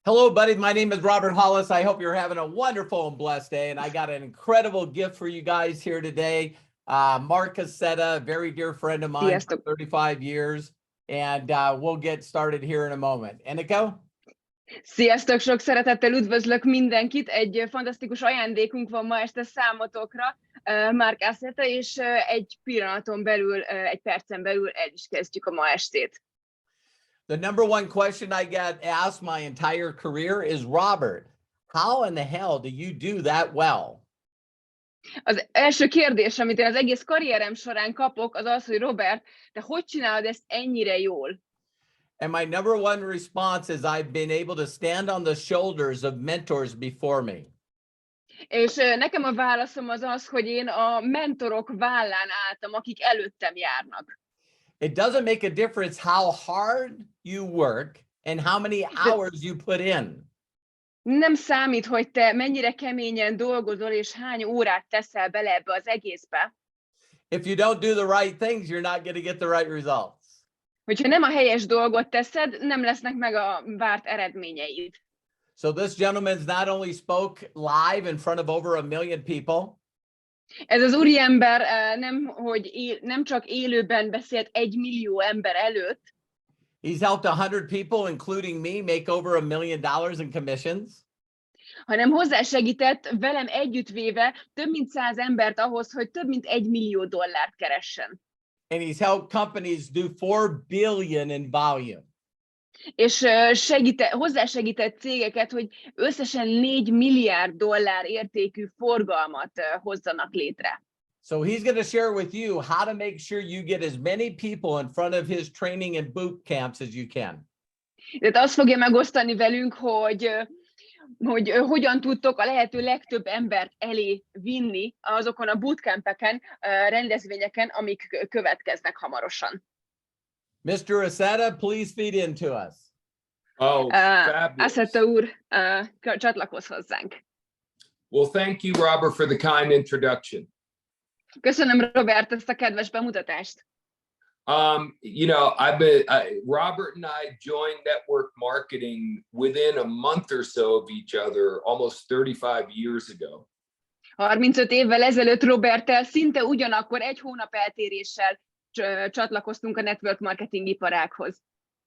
Hello, buddy. My name is Robert Hollis. I hope you're having a wonderful and blessed day. And I got an incredible gift for you guys here today. Marc Accetta, a very dear friend of mine for 35 years. And we'll get started here in a moment. Enika? Sziasztok, sok szeretettel üdvözlök mindenkit. Egy fantasztikus ajándékunk van ma este számotokra, Marc Accetta, és egy pillanaton belül, egy percen belül el is kezdjük a ma estét. The number one question I get asked my entire career is, Robert, how in the hell do you do that well? Az első kérdés, amit én az egész karrierem során kapok, az az, hogy Robert, te hogy csinálod ezt ennyire jól? And my number one response is I've been able to stand on the shoulders of mentors before me. És nekem a válaszom az az, hogy én a mentorok vállán álltam, akik előttem járnak. It doesn't make a difference how hard you work and how many hours you put in. Nem számít, hogy te mennyire keményen dolgozol, és hány órát teszel bele ebbe az egészbe. If you don't do the right things, you're not going to get the right results. Hogyha nem a helyes dolgot teszed, nem lesznek meg a várt eredményeid. So this gentleman's not only spoke live in front of over 1 million people. Ez az úriember nem csak élőben beszélt 1 millió ember előtt. He's helped 100 people, including me, make over $1 million in commissions. Hanem hozzásegített velem együttvéve több mint 100 embert ahhoz, hogy több mint $1 millió keressen. And he's helped companies do 4 billion in volume. És hozzásegített cégeket, hogy összesen $4 milliárd értékű forgalmat hozzanak létre. So he's going to share with you how to make sure you get as many people in front of his training and boot camps as you can. Tehát azt fogja megosztani velünk, hogy hogyan tudtok a lehető legtöbb embert elé vinni azokon a bootcampeken, rendezvényeken, amik következnek hamarosan. Mr. Accetta, please feed into us. Oh, fabulous. Accetta úr, csatlakozz hozzánk. Well, thank you, Robert, for the kind introduction. Köszönöm, Robert, ezt a kedves bemutatást. Robert and I joined network marketing within a month or so of each other almost 35 years ago. 35 évvel ezelőtt Roberttel szinte ugyanakkor egy hónap eltéréssel csatlakoztunk a network marketing iparághoz.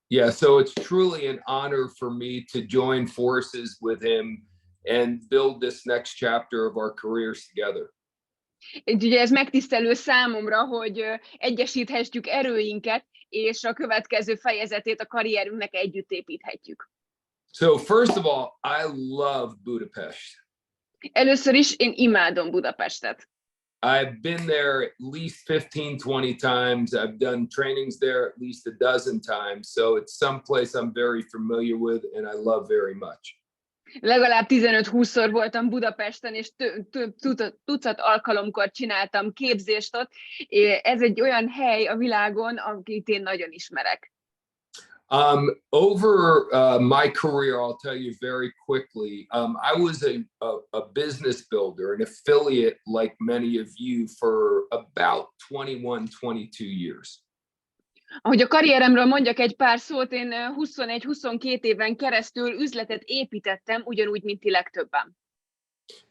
Yeah, so it's truly an honor for me to join forces with him and build this next chapter of our careers together. Ugye ez megtisztelő számomra, hogy egyesíthetjük erőinket, és a következő fejezetét a karrierünknek együtt építhetjük. So first of all, I love Budapest. Először is én imádom Budapestet. I've been there at least 15-20 times. I've done trainings there at least a dozen times. So it's someplace I'm very familiar with and I love very much. Legalább 15-20-szor voltam Budapesten, és tucat alkalomkor csináltam képzést ott. Ez egy olyan hely a világon, akit én nagyon ismerek. Over my career, I'll tell you very quickly, I was a business builder, an affiliate like many of you for about 21-22 years. Ahogy a karrieremről mondjak egy pár szót, én 21-22 éven keresztül üzletet építettem, ugyanúgy, mint ti legtöbben.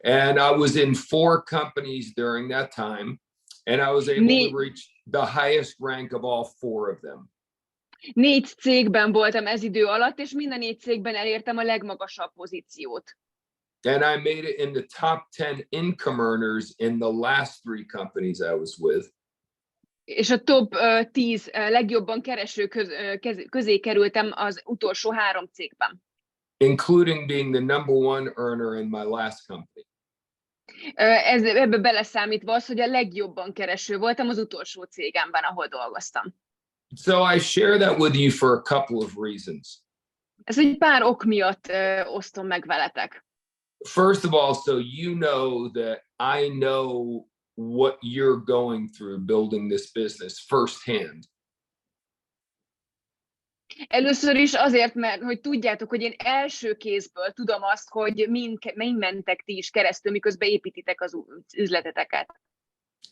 And I was in 4 companies during that time, and I was able to reach the highest rank of all 4 of them. 4 cégben voltam ez idő alatt, és mind a 4 cégben elértem a legmagasabb pozíciót. And I made it in the top 10 income earners in the last 3 companies I was with. És a top 10 legjobban kereső közé kerültem az utolsó 3 cégben. Including being the number 1 earner in my last company. Ebbe beleszámítva az, hogy a legjobban kereső voltam az utolsó cégemben, ahol dolgoztam. So I share that with you for a couple of reasons. Ez egy pár ok miatt osztom meg veletek. First of all, so you know that I know what you're going through building this business firsthand. Először is azért, mert hogy tudjátok, hogy én első kézből tudom azt, hogy mind mentek ti is keresztül, miközben építitek az üzleteteket.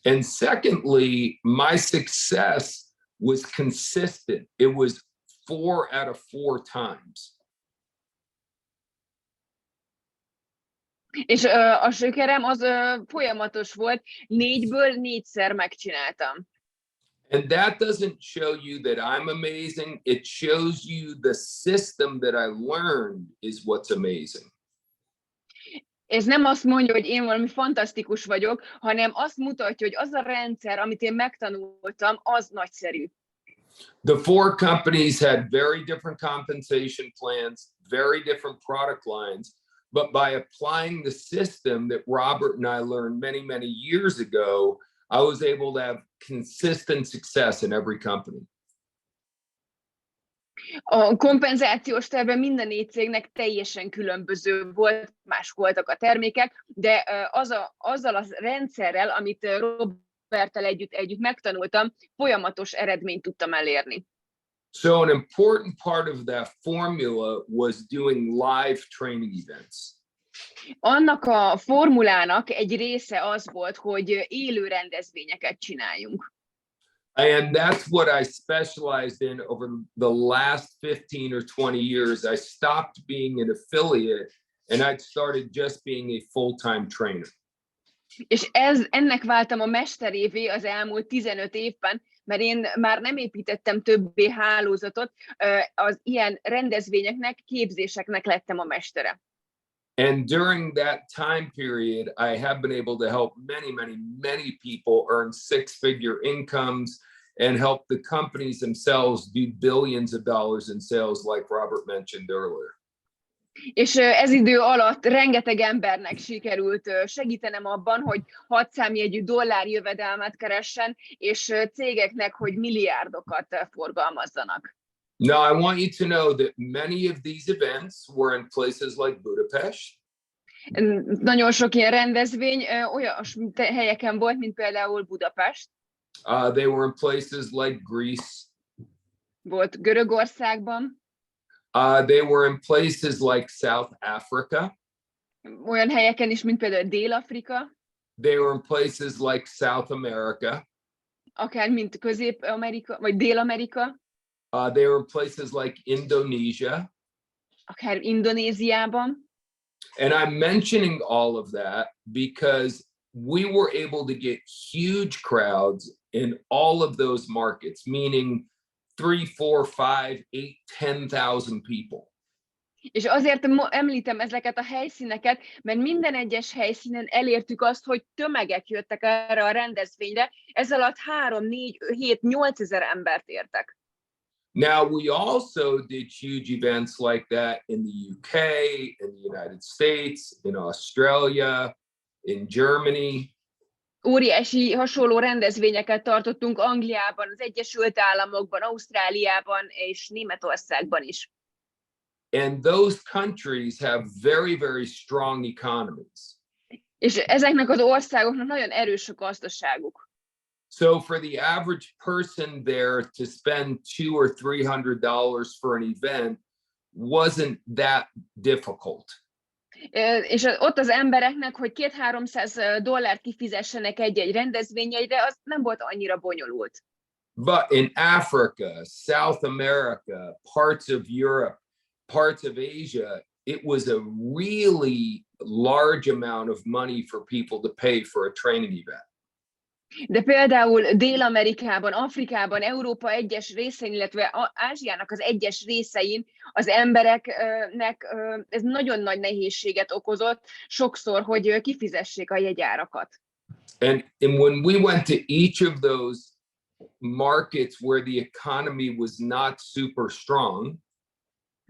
And secondly, my success was consistent. It was 4 out of 4 times. És a sikerem az folyamatos volt, 4-ből 4-szer megcsináltam. And that doesn't show you that I'm amazing. It shows you the system that I learned is what's amazing. Ez nem azt mondja, hogy én valami fantasztikus vagyok, hanem azt mutatja, hogy az a rendszer, amit én megtanultam, az nagyszerű. The four companies had very different compensation plans, very different product lines, but by applying the system that Robert and I learned many, many years ago, I was able to have consistent success in every company. A kompenzációs tervben minden 4 cégnek teljesen különböző volt, más voltak a termékek, de azzal a rendszerrel, amit Roberttel együtt megtanultam, folyamatos eredményt tudtam elérni. So an important part of that formula was doing live training events. Annak a formulának egy része az volt, hogy élő rendezvényeket csináljunk. And that's what I specialized in over the last 15 or 20 years. I stopped being an affiliate and I started just being a full-time trainer. És ennek váltam a mesterévé az elmúlt 15 évben, mert én már nem építettem többé hálózatot, az ilyen rendezvényeknek, képzéseknek lettem a mestere. And during that time period, I have been able to help many, many, many people earn six-figure incomes and help the companies themselves do billions of dollars in sales, like Robert mentioned earlier. És ez idő alatt rengeteg embernek sikerült segítenem abban, hogy 6 számjegyű dollárjövedelmet keressen, és cégeknek, hogy milliárdokat forgalmazzanak. Now, I want you to know that many of these events were in places like Budapest. Nagyon sok ilyen rendezvény olyan helyeken volt, mint például Budapest. They were in places like Greece. Volt Görögországban. They were in places like South Africa. Olyan helyeken is, mint például Dél-Afrika. They were in places like South America. Akár mint Közép-Amerika, vagy Dél-Amerika. They were in places like Indonesia. Akár Indonéziában. And I'm mentioning all of that because we were able to get huge crowds in all of those markets, meaning 3, 4, 5, 8, 10,000 people. És azért említem ezeket a helyszíneket, mert minden egyes helyszínen elértük azt, hogy tömegek jöttek erre a rendezvényre, ez alatt 3, 4, 7, 8 ezer embert értek. Now, we also did huge events like that in the UK, in the United States, in Australia, in Germany. Óriási hasonló rendezvényeket tartottunk Angliában, az Egyesült Államokban, Ausztráliában és Németországban is. And those countries have very, very strong economies. És ezeknek az országoknak nagyon erős a gazdaságuk. So for the average person there to spend $200 or $300 for an event wasn't that difficult. És ott az embereknek, hogy $200-300 kifizessenek egy-egy rendezvényeire, az nem volt annyira bonyolult. But in Africa, South America, parts of Europe, parts of Asia, it was a really large amount of money for people to pay for a training event. De például Dél-Amerikában, Afrikában, Európa egyes részein, illetve Ázsiának az egyes részein az embereknek ez nagyon nagy nehézséget okozott sokszor, hogy kifizessék a jegyárakat. And when we went to each of those markets where the economy was not super strong,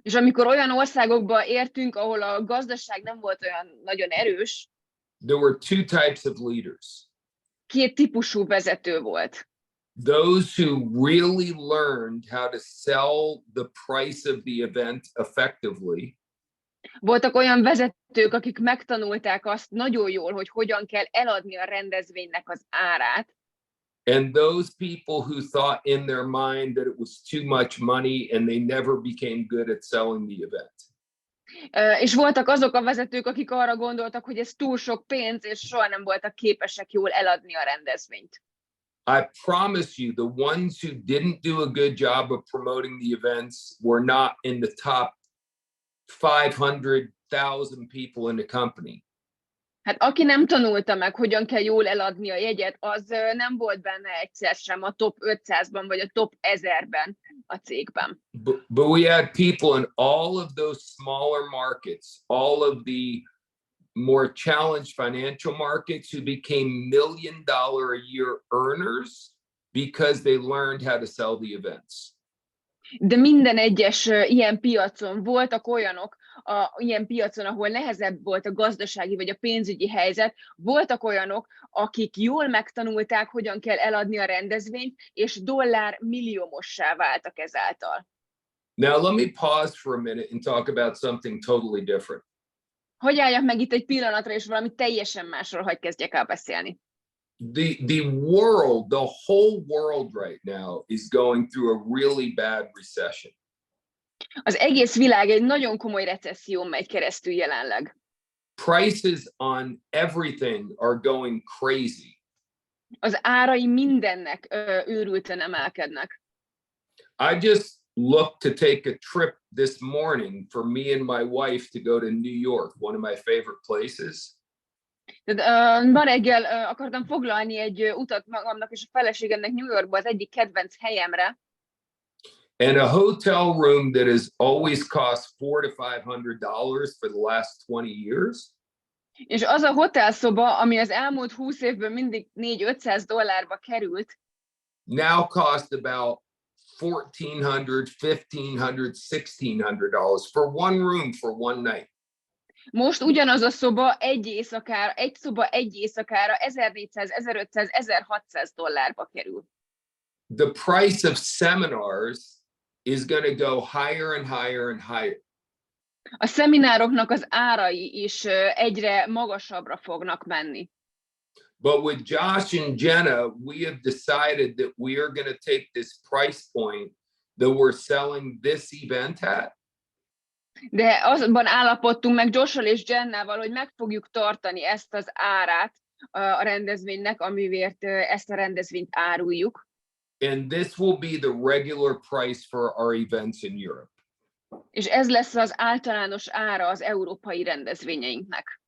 és amikor olyan országokba értünk, ahol a gazdaság nem volt olyan nagyon erős, there were two types of leaders. 2 típusú vezető volt. Those who really learned how to sell the price of the event effectively. Voltak olyan vezetők, akik megtanulták azt nagyon jól, hogy hogyan kell eladni a rendezvénynek az árát. And those people who thought in their mind that it was too much money and they never became good at selling the event. És voltak azok a vezetők, akik arra gondoltak, hogy ez túl sok pénz, és soha nem voltak képesek jól eladni a rendezvényt. I promise you, the ones who didn't do a good job of promoting the events were not in the top 500,000 people in the company. Hát aki nem tanulta meg, hogyan kell jól eladni a jegyet, az nem volt benne egyszer sem a top 500-ban vagy a top 1000-ben a cégben. But we had people in all of those smaller markets, all of the more challenged financial markets who became $1 million a year earners because they learned how to sell the events. De minden egyes ilyen piacon voltak olyanok, ilyen piacon, ahol nehezebb volt a gazdasági vagy a pénzügyi helyzet, voltak olyanok, akik jól megtanulták, hogyan kell eladni a rendezvényt, és dollármilliómossá váltak ezáltal. Now let me pause for a minute and talk about something totally different. Hogy álljak meg itt egy pillanatra, és valami teljesen másról hadd kezdjek el beszélni. The world, the whole world right now is going through a really bad recession. Az egész világ egy nagyon komoly recesszión megy keresztül jelenleg. Prices on everything are going crazy. Az árai mindennek őrülten emelkednek. I just looked to take a trip this morning for me and my wife to go to New York, one of my favorite places. Ma reggel akartam foglalni egy utat magamnak és a feleségemnek New Yorkba, az egyik kedvenc helyemre. And a hotel room that has always cost $400 to $500 for the last 20 years. És az a hotelszoba, ami az elmúlt 20 évben mindig $400-500 került, now cost about $1,400, $1,500, $1,600 for one room for one night. most ugyanaz a szoba egy szoba egy éjszakára $1,400, $1,500, $1,600 kerül. The price of seminars is going to go higher and higher and higher. A szeminároknak az árai is egyre magasabbra fognak menni. But with Josh and Jenna, we have decided that we are going to take this price point that we're selling this event at. De azban állapodtunk meg Josh-al és Jennával, hogy meg fogjuk tartani ezt az árát a rendezvénynek, amiért ezt a rendezvényt áruljuk. And this will be the regular price for our events in Europe. És ez lesz az általános ára az európai rendezvényeinknek.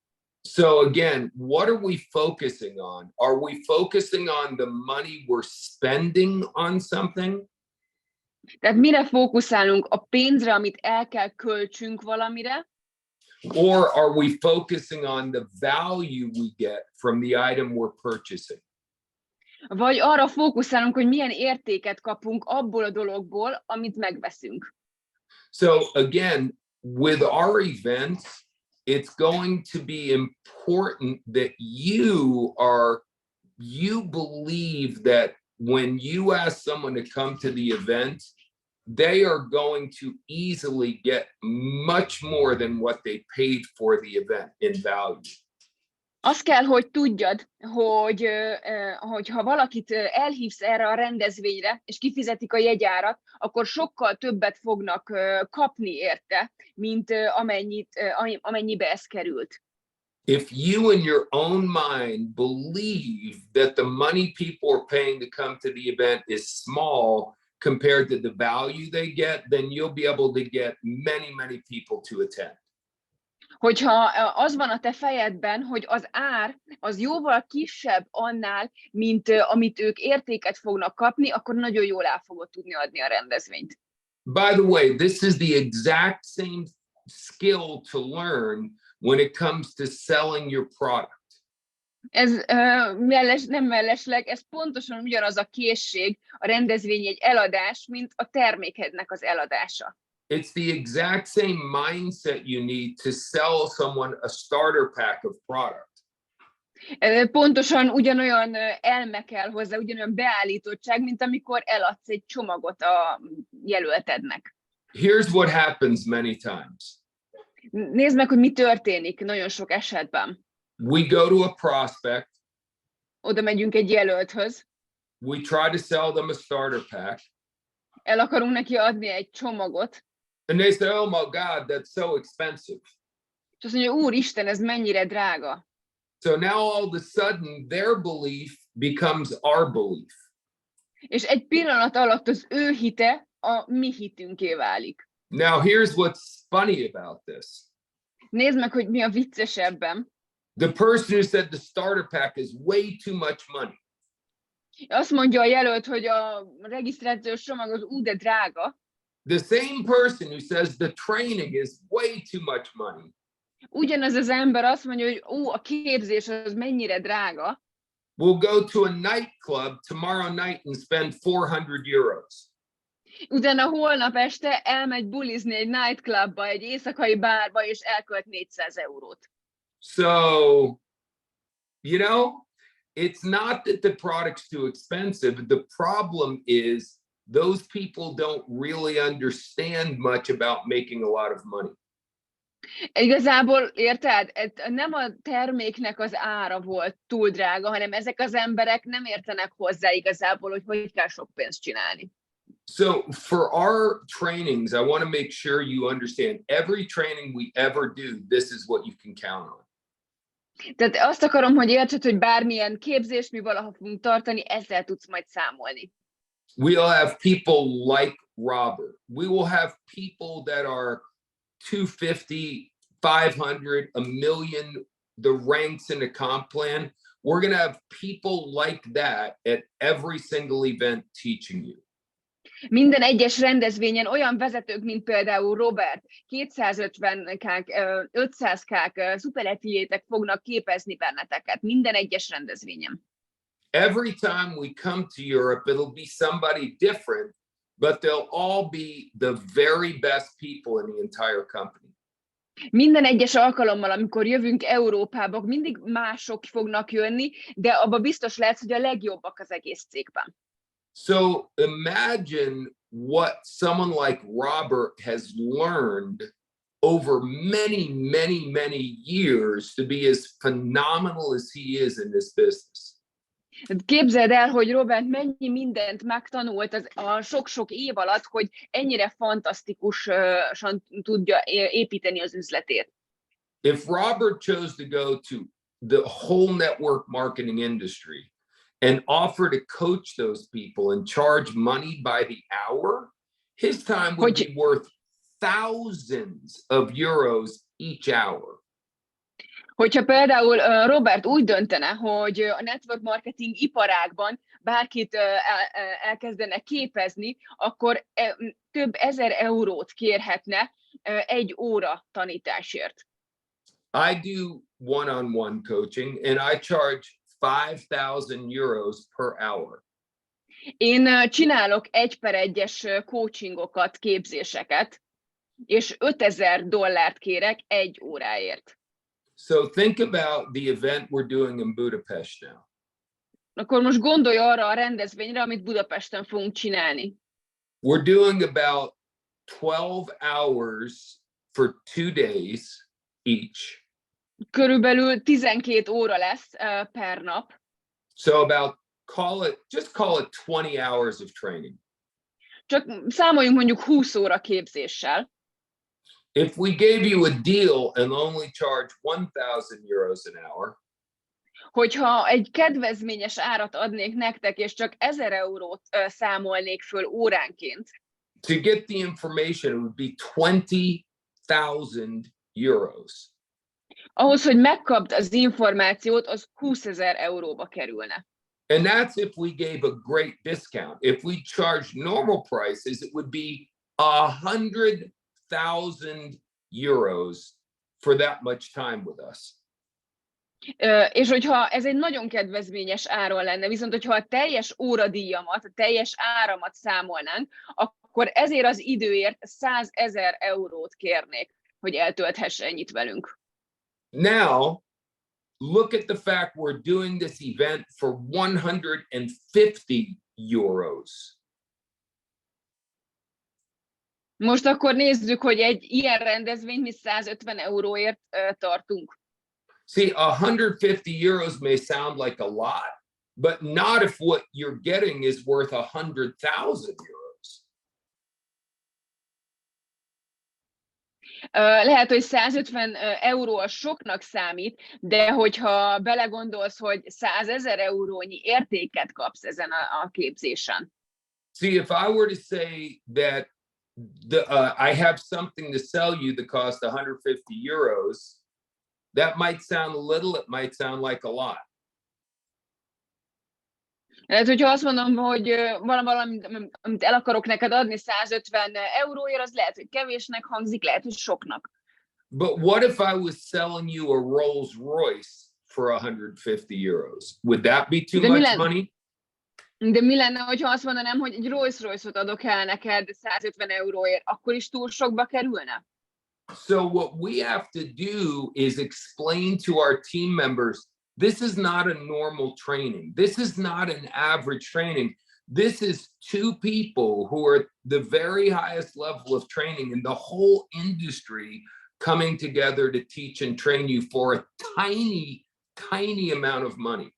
So again, what are we focusing on? Are we focusing on the money we're spending on something? Tehát mire fókuszálunk? A pénzre, amit el kell költsünk valamire? Or are we focusing on the value we get from the item we're purchasing? Vagy arra fókuszálunk, hogy milyen értéket kapunk abból a dologból, amit megveszünk. So again, with our events, it's going to be important that you believe that when you ask someone to come to the event, they are going to easily get much more than what they paid for the event in value. Azt kell, hogy tudjad, hogy ha valakit elhívsz erre a rendezvényre, és kifizetik a jegyárat, akkor sokkal többet fognak kapni érte, mint amennyibe ez került. If you in your own mind believe that the money people are paying to come to the event is small compared to the value they get, then you'll be able to get many, many people to attend. Hogyha az van a te fejedben, hogy az ár az jóval kisebb annál, mint amit ők értéket fognak kapni, akkor nagyon jól el fogod tudni adni a rendezvényt. By the way, this is the exact same skill to learn when it comes to selling your product. Ez nem mellesleg, ez pontosan ugyanaz a készség, a rendezvény egy eladás, mint a termékednek az eladása. It's the exact same mindset you need to sell someone a starter pack of product. Pontosan ugyanolyan elme kell hozzá, ugyanolyan beállítottság, mint amikor eladsz egy csomagot a jelöltednek. Here's what happens many times. Nézd meg, hogy mi történik nagyon sok esetben. We go to a prospect. Oda megyünk egy jelölthöz. We try to sell them a starter pack. El akarunk neki adni egy csomagot. And they say, oh my God, that's so expensive. És azt mondja, úristen, ez mennyire drága. So now all of a sudden their belief becomes our belief. És egy pillanat alatt az ő hite a mi hitünké válik. Now here's what's funny about this. Nézd meg, hogy mi a vicces ebben. The person who said the starter pack is way too much money. Azt mondja a jelölt, hogy a regisztrációs csomag az de drága. The same person who says the training is way too much money. Ugyanaz az ember azt mondja, hogy a képzés az mennyire drága. We'll go to a nightclub tomorrow night and spend 400 euros. Utána holnap este elmegy bulizni egy nightclubba, egy éjszakai bárba, és elkölt 400 eurót. So, you know, it's not that the product's too expensive. The problem is those people don't really understand much about making a lot of money. Igazából, érted? Nem a terméknek az ára volt túl drága, hanem ezek az emberek nem értenek hozzá igazából, hogy kell sok pénzt csinálni. So for our trainings, I want to make sure you understand every training we ever do, this is what you can count on. Tehát azt akarom, hogy értsd, hogy bármilyen képzést mi valaha fogunk tartani, ezzel tudsz majd számolni. We'll have people like Robert. We will have people that are 250, 500, a million, the ranks in the comp plan. We're going to have people like that at every single event teaching you. Minden egyes rendezvényen olyan vezetők, mint például Robert, 250-kák, 500-kák, szuperetiétek fognak képezni benneteket. Minden egyes rendezvényen. Every time we come to Europe, it'll be somebody different, but they'll all be the very best people in the entire company. Minden egyes alkalommal, amikor jövünk Európába, mindig mások fognak jönni, de abba biztos lehetsz, hogy a legjobbak az egész cégben. So imagine what someone like Robert has learned over many, many, many years to be as phenomenal as he is in this business. Képzeld el, hogy Robert mennyi mindent megtanult a sok-sok év alatt, hogy ennyire fantasztikusan tudja építeni az üzletét. If Robert chose to go to the whole network marketing industry and offer to coach those people and charge money by the hour, his time would be worth thousands of euros each hour. Hogyha például Robert úgy döntene, hogy a network marketing iparágban bárkit elkezdene képezni, akkor több ezer eurót kérhetne egy óra tanításért. I do one-on-one coaching and I charge 5,000 euros per hour. Én csinálok 1/1-es coachingokat, képzéseket, és $5000 kérek egy óráért. So think about the event we're doing in Budapest now. Akkor most gondolj arra a rendezvényre, amit Budapesten fogunk csinálni. We're doing about 12 hours for 2 days each. Körülbelül 12 óra lesz per nap. So about just call it 20 hours of training. Csak számoljunk mondjuk 20 óra képzéssel. If we gave you a deal and only charge 1,000 euros an hour, hogyha egy kedvezményes árat adnék nektek, és csak 1000 eurót számolnék föl óránként. To get the information, it would be 20,000 euros. Ahhoz, hogy megkapd az információt, az 20,000 euróba kerülne. And that's if we gave a great discount. If we charged normal prices, it would be 100,000 euros for that much time with us. És hogyha ez egy nagyon kedvezményes áron lenne, viszont hogyha a teljes óradíjamat, a teljes áramat számolnánk, akkor ezért az időért 100,000 eurót kérnék, hogy eltölthesse ennyit velünk. Now, look at the fact we're doing this event for 150 euros. Most akkor nézzük, hogy egy ilyen rendezvényt mi 150 euróért tartunk. See, 150 euros may sound like a lot, but not if what you're getting is worth 100,000 euros. Lehet, hogy 150 euró az soknak számít, de hogyha belegondolsz, hogy 100,000 eurónyi értéket kapsz ezen a képzésen. See, if I were to say that I have something to sell you that costs 150 euros, That might sound little, it might sound like a lot. Tehát, hogyha azt mondom, hogy valami, amit el akarok neked adni 150 euróért, az lehet, hogy kevésnek hangzik, lehet, hogy soknak. But what if I was selling you a Rolls Royce for 150 euros? Would that be too much money? De mi lenne, hogyha azt mondanám, hogy egy Rolls Royce-ot adok el neked 150 euróért, akkor is túl sokba kerülne? So what we have to do is explain to our team members, this is not a normal training. This is not an average training. This is two people who are the very highest level of training in the whole industry coming together to teach and train you for a tiny, tiny amount of money.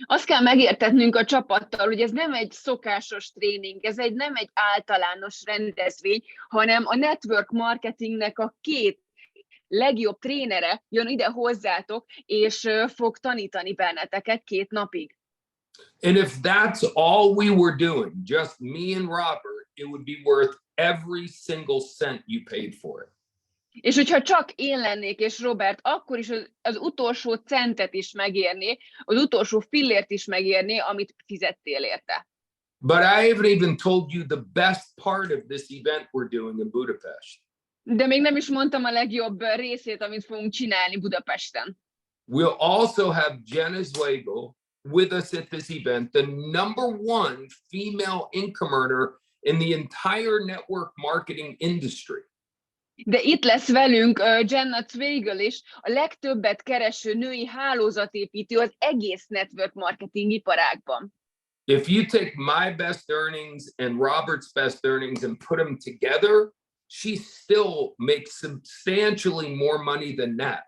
Azt kell megértetnünk a csapattal, hogy ez nem egy szokásos tréning, nem egy általános rendezvény, hanem a network marketingnek a két legjobb trénere jön ide hozzátok, és fog tanítani benneteket 2 napig. And if that's all we were doing, just me and Robert, it would be worth every single cent you paid for it. És hogyha csak én lennék és Robert, akkor is az utolsó centet is megérné, az utolsó fillért is megérné, amit fizettél érte. But I haven't even told you the best part of this event we're doing in Budapest. De még nem is mondtam a legjobb részét, amit fogunk csinálni Budapesten. We'll also have Jenna Zwagil with us at this event, the #1 female income earner in the entire network marketing industry. De itt lesz velünk Jenna Zwagil is, a legtöbbet kereső női hálózatépítő az egész network marketing iparágban. If you take my best earnings and Robert's best earnings and put them together, she still makes substantially more money than that.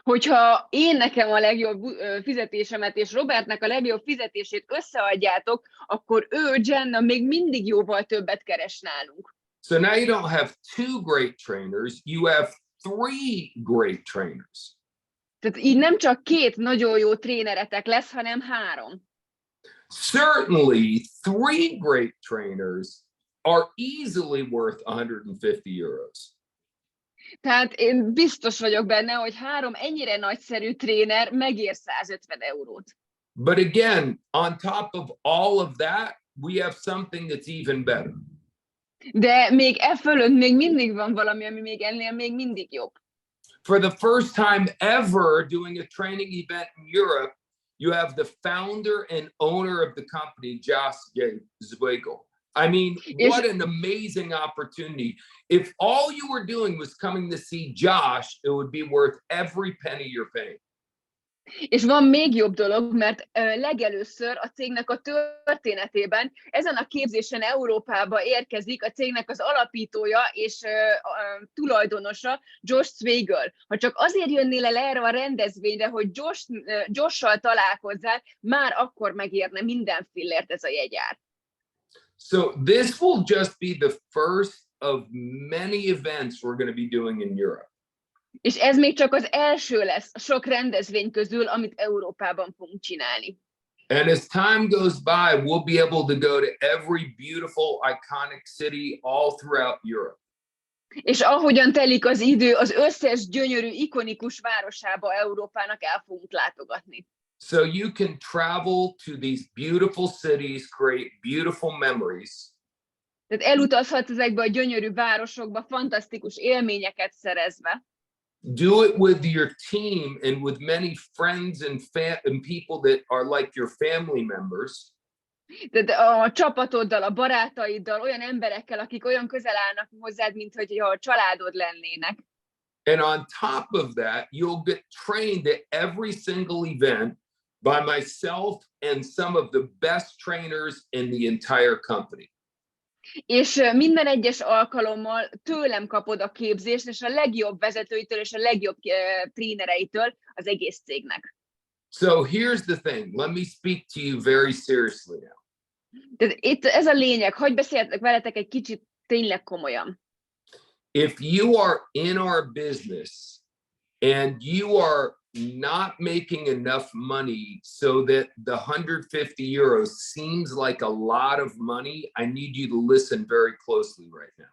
Hogyha én nekem a legjobb fizetésemet és Robertnek a legjobb fizetését összeadjátok, akkor ő, Jenna, még mindig jóval többet keres nálunk. So now you don't have 2 great trainers, you have 3 great trainers. Tehát így nem csak 2 nagyon jó tréneretek lesz, hanem 3. Certainly 3 great trainers are easily worth 150 euros. Tehát én biztos vagyok benne, hogy 3 ennyire nagyszerű tréner megér 150 eurót. But again, on top of all of that, we have something that's even better. De még fölött még mindig van valami, ami még ennél még mindig jobb. For the first time ever doing a training event in Europe, you have the founder and owner of the company, Zwagil. I mean, what an amazing opportunity. If all you were doing was coming to see Josh, it would be worth every penny you're paying. És van még jobb dolog, mert legelőször a cégnek a történetében ezen a képzésen Európába érkezik a cégnek az alapítója és tulajdonosa, Josh Zwagil. Ha csak azért jönnél el erre a rendezvényre, hogy Josh-sal találkozzál, már akkor megérne minden fillért ez a jegyár. So this will just be the first of many events we're going to be doing in Europe. És ez még csak az első lesz a sok rendezvény közül, amit Európában fogunk csinálni. And as time goes by, we'll be able to go to every beautiful, iconic city all throughout Europe. És ahogyan telik az idő, az összes gyönyörű, ikonikus városába Európának el fogunk látogatni. So you can travel to these beautiful cities, create beautiful memories. Tehát elutazhatsz ezekbe a gyönyörű városokba, fantasztikus élményeket szerezve. Do it with your team and with many friends and people that are like your family members. Tehát a csapatoddal, a barátaiddal, olyan emberekkel, akik olyan közel állnak hozzád, mint hogy a családod lennének. And on top of that, you'll get trained at every single event by myself and some of the best trainers in the entire company. És minden egyes alkalommal tőlem kapod a képzést, és a legjobb vezetőitől és a legjobb trénereitől az egész cégnek. So here's the thing. Let me speak to you very seriously now. Tehát itt ez a lényeg, hogy beszéltek veletek egy kicsit tényleg komolyan. If you are in our business and you are not making enough money so that the 150 euros seems like a lot of money, I need you to listen very closely right now.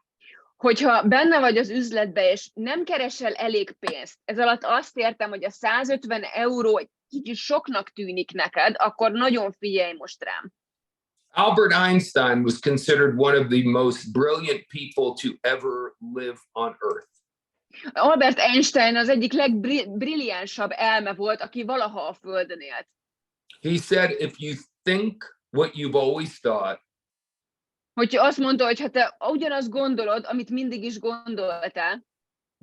Hogyha benne vagy az üzletbe, és nem keresel elég pénzt, ez alatt azt értem, hogy a 150 euró egy kicsit soknak tűnik neked, akkor nagyon figyelj most rám. Albert Einstein was considered one of the most brilliant people to ever live on Earth. Albert Einstein az egyik legbrilliánsabb elme volt, aki valaha a Földön élt. He said, if you think what you've always thought, Hogyha azt mondta, hogy ha te ugyanazt gondolod, amit mindig is gondoltál,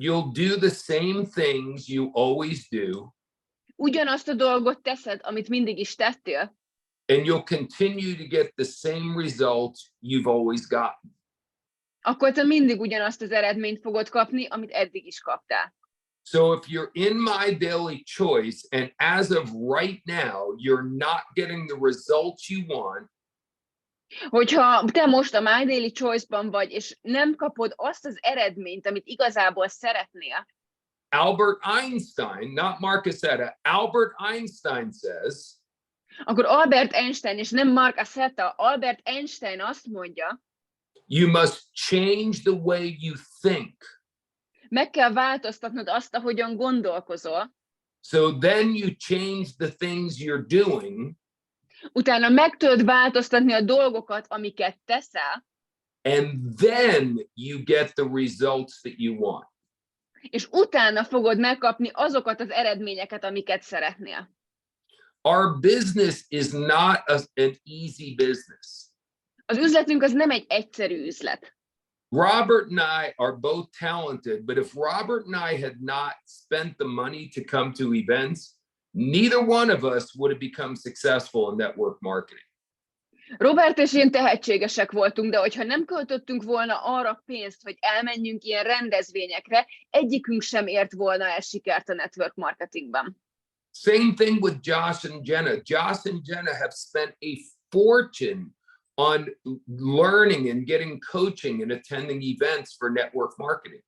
you'll do the same things you always do, ugyanazt a dolgot teszed, amit mindig is tettél, and you'll continue to get the same results you've always gotten. akkor te mindig ugyanazt az eredményt fogod kapni, amit eddig is kaptál. So if you're in my daily choice, and as of right now, you're not getting the results you want, Hogyha te most a My Daily Choice-ban vagy, és nem kapod azt az eredményt, amit igazából szeretnél, Albert Einstein, not Marc Accetta, Albert Einstein says, akkor Albert Einstein, és nem Marc Accetta, Albert Einstein azt mondja, you must change the way you think. meg kell változtatnod azt, ahogyan gondolkozol, So then you change the things you're doing, utána meg tudod változtatni a dolgokat, amiket teszel, and then you get the results that you want. és utána fogod megkapni azokat az eredményeket, amiket szeretnél. Our business is not an easy business. Az üzletünk az nem egy egyszerű üzlet. Robert and I are both talented, but if Robert and I had not spent the money to come to events, neither one of us would have become successful in network marketing. Robert és én tehetségesek voltunk, de hogyha nem költöttünk volna arra pénzt, hogy elmenjünk ilyen rendezvényekre, egyikünk sem ért volna el sikert a network marketingben. Same thing with Josh and Jenna. Josh and Jenna have spent a fortune on learning and getting coaching and attending events for network marketing.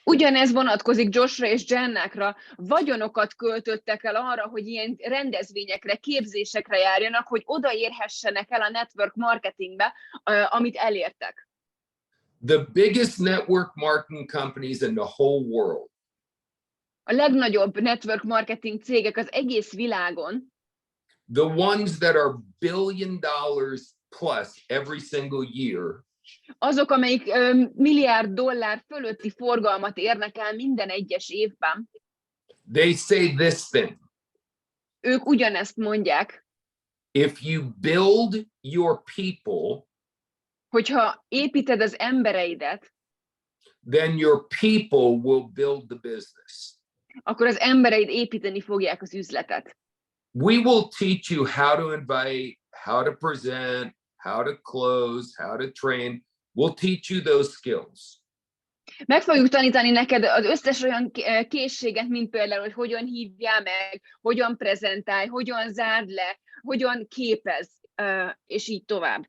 Ugyanez vonatkozik Joshra és Jennákra. Vagyonokat költöttek el arra, hogy ilyen rendezvényekre, képzésekre járjanak, hogy odaérhessenek el a network marketingbe, amit elértek. The biggest network marketing companies in the whole world, A legnagyobb network marketing cégek az egész világon, the ones that are $1 billion plus every single year, azok, amelyik $1 milliárd fölötti forgalmat érnek el minden egyes évben, they say this thing: ők ugyanezt mondják, if you build your people, hogyha építed az embereidet, then your people will build the business. akkor az embereid építeni fogják az üzletet. We will teach you how to invite, how to present, how to close, how to train. We'll teach you those skills. Meg fogjuk tanítani neked az összes olyan készséget, mint például, hogy hogyan hívjál meg, hogyan prezentálj, hogyan zárd le, hogyan képezz, és így tovább.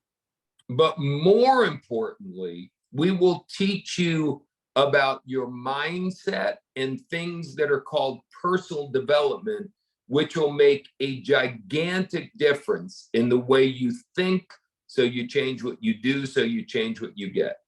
But more importantly, we will teach you about your mindset and things that are called personal development, which will make a gigantic difference in the way you think, so you change what you do, so you change what you get.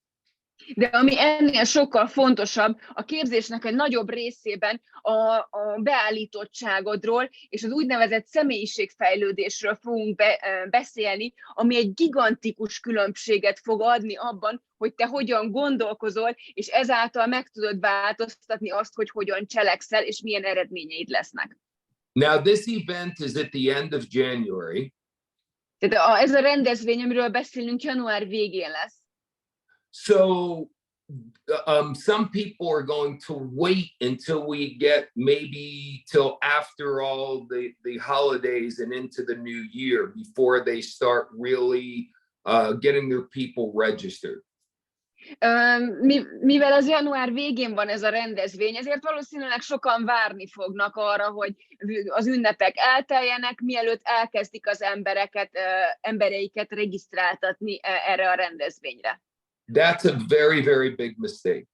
De ami ennél sokkal fontosabb, a képzésnek egy nagyobb részében a beállítottságodról és az úgynevezett személyiségfejlődésről fogunk beszélni, ami egy gigantikus különbséget fog adni abban, hogy te hogyan gondolkozol, és ezáltal meg tudod változtatni azt, hogy hogyan cselekszel, és milyen eredményeid lesznek. Now, this event is at the end of January. Tehát ez a rendezvény, amiről beszélünk, január végén lesz. So some people are going to wait until we get maybe till after all the holidays and into the new year before they start really getting their people registered. Mivel az január végén van ez a rendezvény, ezért valószínűleg sokan várni fognak arra, hogy az ünnepek elteljenek, mielőtt elkezdik az embereiket regisztráltatni erre a rendezvényre. That's a very, very big mistake.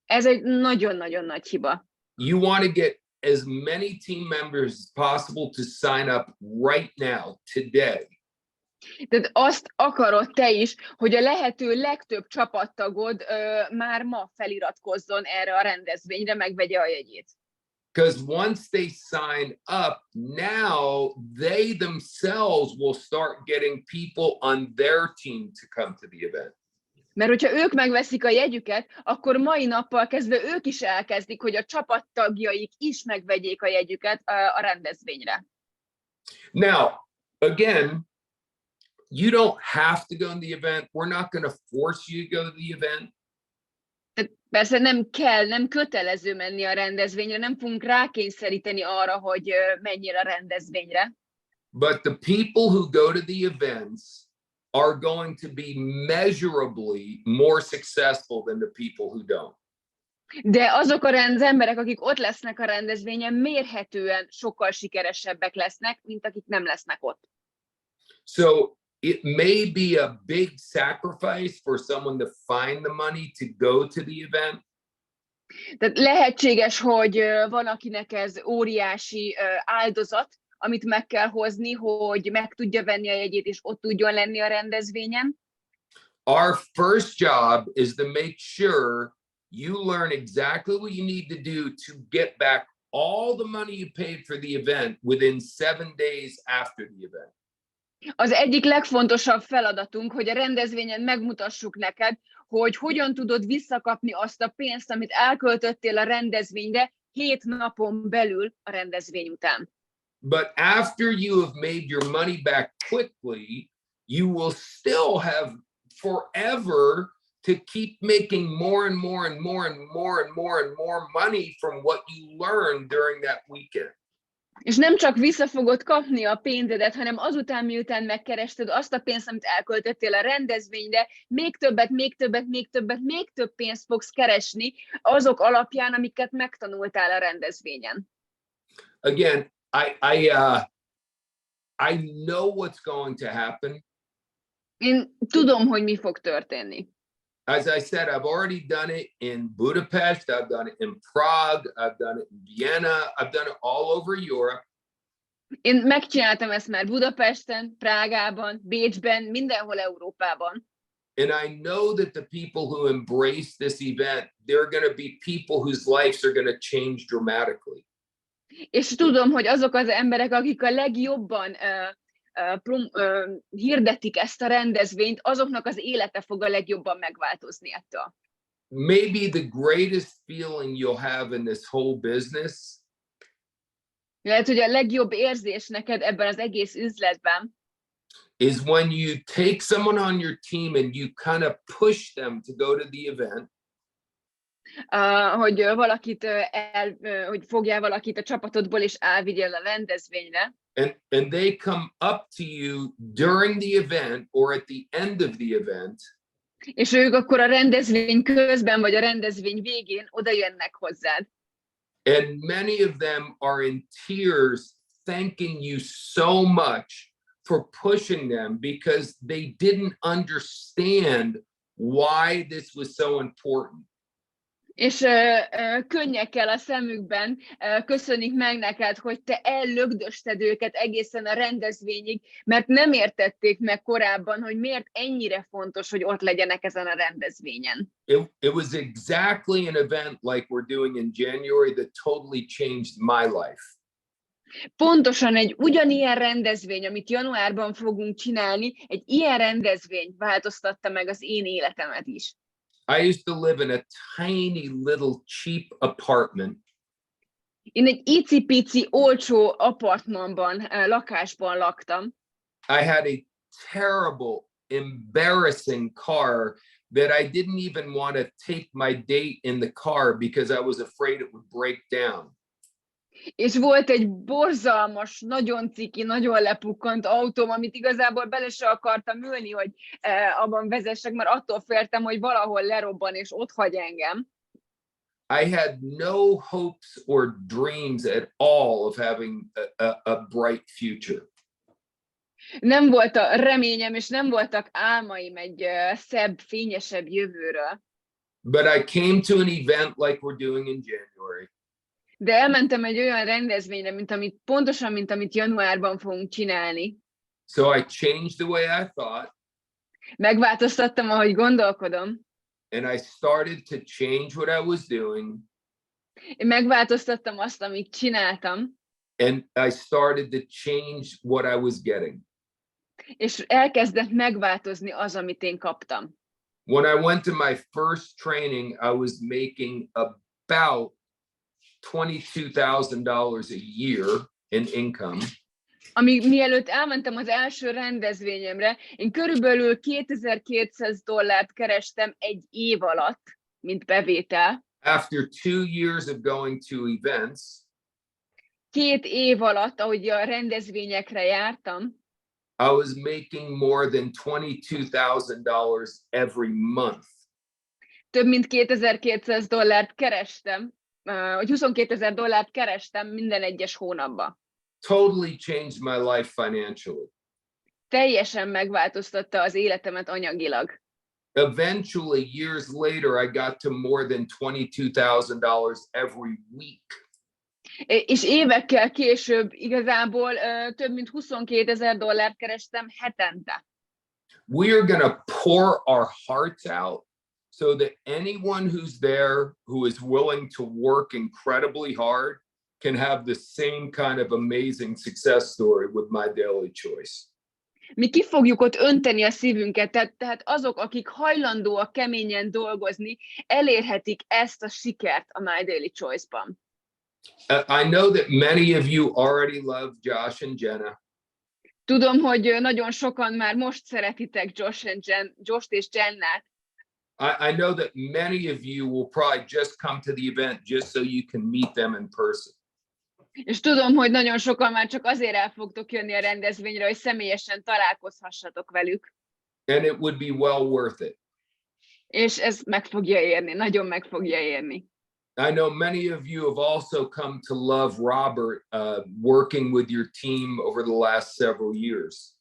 Ez egy nagyon-nagyon nagy hiba. You want to get as many team members as possible to sign up right now, today. Tehát azt akarod te is, hogy a lehető legtöbb csapattagod már ma feliratkozzon erre a rendezvényre, megvegye a jegyét. Because once they sign up, now they themselves will start getting people on their team to come to the event. Mert hogyha ők megveszik a jegyüket, akkor mai nappal kezdve ők is elkezdik, hogy a csapattagjaik is megvegyék a jegyüket a rendezvényre. Now, again, you don't have to go to the event. We're not going to force you to go to the event. Persze nem kell, nem kötelező menni a rendezvényre, nem fogunk rákényszeríteni arra, hogy menjél a rendezvényre. But the people who go to the events are going to be measurably more successful than the people who don't. De azok az emberek, akik ott lesznek a rendezvényen, mérhetően sokkal sikeresebbek lesznek, mint akik nem lesznek ott. So it may be a big sacrifice for someone to find the money to go to the event. Tehát lehetséges, hogy van, akinek ez óriási áldozat, amit meg kell hozni, hogy meg tudja venni a jegyét, és ott tudjon lenni a rendezvényen. Our first job is to make sure you learn exactly what you need to do to get back all the money you paid for the event within 7 days after the event. Az egyik legfontosabb feladatunk, hogy a rendezvényen megmutassuk neked, hogy hogyan tudod visszakapni azt a pénzt, amit elköltöttél a rendezvényre 7 napon belül a rendezvény után. But after you have made your money back quickly, you will still have forever to keep making more and more and more and more and more and more money from what you learned during that weekend. És nem csak vissza fogod kapni a pénzedet, hanem azután, miután megkerested azt a pénzt, amit elköltöttél a rendezvényre, még többet, még többet, még többet, még több pénzt fogsz keresni azok alapján, amiket megtanultál a rendezvényen. Again, I know what's going to happen. Én tudom, hogy mi fog történni. As I said, I've already done it in Budapest, I've done it in Prague, I've done it in Vienna, I've done it all over Europe. Én megcsináltam ezt már Budapesten, Prágában, Bécsben, mindenhol Európában. And I know that the people who embrace this event, they're going to be people whose lives are going to change dramatically. És tudom, hogy azok az emberek, akik a legjobban hirdetik ezt a rendezvényt, azoknak az élete fog a legjobban megváltozni ettől. Maybe the greatest feeling you'll have in this whole business Lehet, hogy a legjobb érzés neked ebben az egész üzletben is when you take someone on your team and you kind of push them to go to the event. Hogy valakit hogy fogjál valakit a csapatodból és elvigyél a rendezvényre. And they come up to you during the event or at the end of the event. És ők akkor a rendezvény közben vagy a rendezvény végén oda jönnek hozzád. And many of them are in tears thanking you so much for pushing them because they didn't understand why this was so important. És könnyekkel a szemükben köszönik meg neked, hogy te ellögdösted őket egészen a rendezvényig, mert nem értették meg korábban, hogy miért ennyire fontos, hogy ott legyenek ezen a rendezvényen. It was exactly an event like we're doing in January that totally changed my life. Pontosan egy ugyanilyen rendezvény, amit januárban fogunk csinálni, egy ilyen rendezvény változtatta meg az én életemet is. I used to live in a tiny little cheap apartment. Én egy icipici, olcsó apartmanban, lakásban laktam. I had a terrible, embarrassing car that I didn't even want to take my date in the car because I was afraid it would break down. És volt egy borzalmas, nagyon ciki, nagyon lepukkant autóm, amit igazából bele se akartam ülni, hogy abban vezessek, mert attól féltem, hogy valahol lerobban és ott hagy engem. I had no hopes or dreams at all of having a bright future. Nem volt a reményem, és nem voltak álmaim egy szebb, fényesebb jövőről. But I came to an event like we're doing in January. De elmentem egy olyan rendezvényre, mint amit januárban fogunk csinálni. So I changed the way I thought. Megváltoztattam, ahogy gondolkodom. And I started to change what I was doing. Én megváltoztattam azt, amit csináltam. And I started to change what I was getting. És elkezdett megváltozni az, amit én kaptam. When I went to my first training, I was making about $22,000 a year in income. Mielőtt elmentem az első rendezvényemre, én körülbelül $2200 kerestem egy év alatt, mint bevétel. After 2 years of going to events, 2 év alatt, ahogy a rendezvényekre jártam, I was making more than $22,000 every month. több mint $2200 kerestem, vagy $22,000 kerestem minden egyes hónapban. Totally changed my life financially. Teljesen megváltoztatta az életemet anyagilag. Eventually, years later, I got to more than $22,000 every week. És évekkel később igazából több mint $22,000 kerestem hetente. We are going to pour our hearts out so that anyone who's there who is willing to work incredibly hard can have the same kind of amazing success story with My Daily Choice. Mi ki fogjuk ott önteni a szívünket, tehát azok, akik hajlandóak keményen dolgozni, elérhetik ezt a sikert a My Daily Choice-ban. I know that many of you already love Josh and Jenna. Tudom, hogy nagyon sokan már most szeretitek Josh-t és Jennát. I know that many of you will probably just come to the event just so you can meet them in person. És tudom, hogy nagyon sokan már csak azért el fogtok jönni a rendezvényre, hogy személyesen találkozhassatok velük. And it would be well worth it. És ez meg fogja érni, nagyon meg fogja érni. I know many of you have also come to love Robert working with your team over the last several years.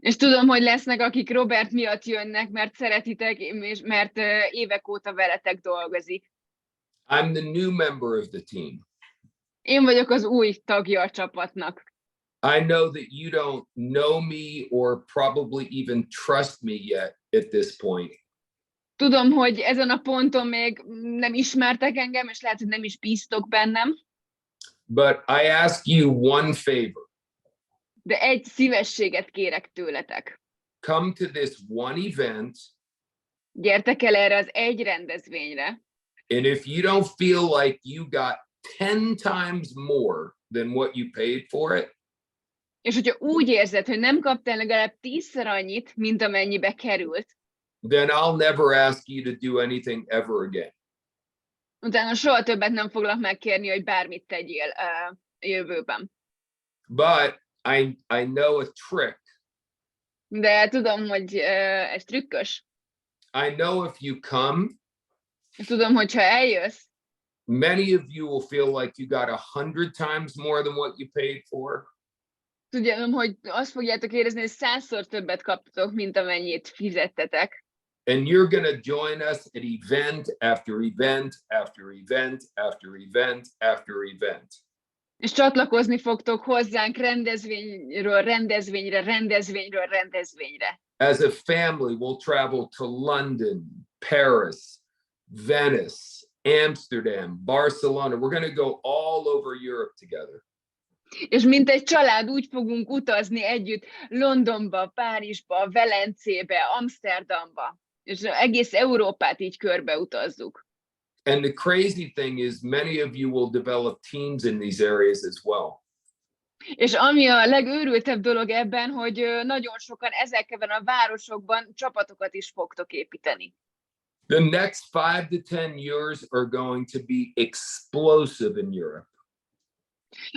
És tudom, hogy lesznek, akik Robert miatt jönnek, mert szeretitek, és mert évek óta veletek dolgozik. I'm the new member of the team. Én vagyok az új tagja a csapatnak. I know that you don't know me or probably even trust me yet at this point. Tudom, hogy ezen a ponton még nem ismertek engem, és lehet, hogy nem is bíztok bennem. But I ask you one favor. De egy szívességet kérek tőletek. Come to this one event. Gyertek el erre az egy rendezvényre. And if you don't feel like you got 10 times more than what you paid for it, és hogyha úgy érzed, hogy nem kaptál legalább 10-szer annyit, mint amennyibe került, then I'll never ask you to do anything ever again. utána soha többet nem foglak megkérni, hogy bármit tegyél a jövőben. But I know a trick. De tudom, hogy ez trükkös. I know if you come, Tudom, hogyha eljössz, many of you will feel like you got 100 times more than what you paid for. tudom, hogy azt fogjátok érezni, hogy 100-szor többet kaptok, mint amennyit fizettetek. And you're going to join us at event after event after event after event after event. És csatlakozni fogtok hozzánk rendezvényről rendezvényre, rendezvényről rendezvényre. As a family, we'll travel to London, Paris, Venice, Amsterdam, Barcelona. We're going to go all over Europe together. És mint egy család úgy fogunk utazni együtt Londonba, Párizsba, Velencébe, Amsterdamba, és egész Európát így körbe utazzuk. And the crazy thing is many of you will develop teams in these areas as well. És ami a legőrültebb dolog ebben, hogy nagyon sokan ezekben a városokban csapatokat is fogtok építeni. The next 5 to 10 years are going to be explosive in Europe.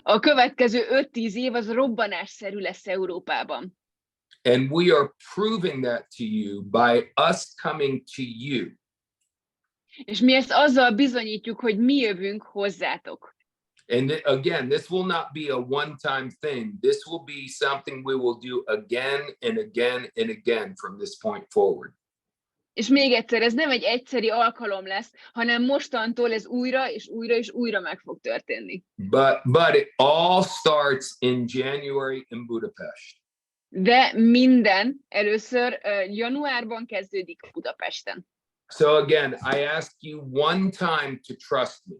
A következő 5-10 év az robbanásszerű lesz Európában. And we are proving that to you by us coming to you. És mi ezt azzal bizonyítjuk, hogy mi jövünk hozzátok. And again, this will not be a one-time thing. This will be something we will do again and again and again from this point forward. És még egyszer, ez nem egy egyszeri alkalom lesz, hanem mostantól ez újra és újra és újra meg fog történni. But it all starts in January in Budapest. De minden először januárban kezdődik Budapesten. So again, I ask you one time to trust me.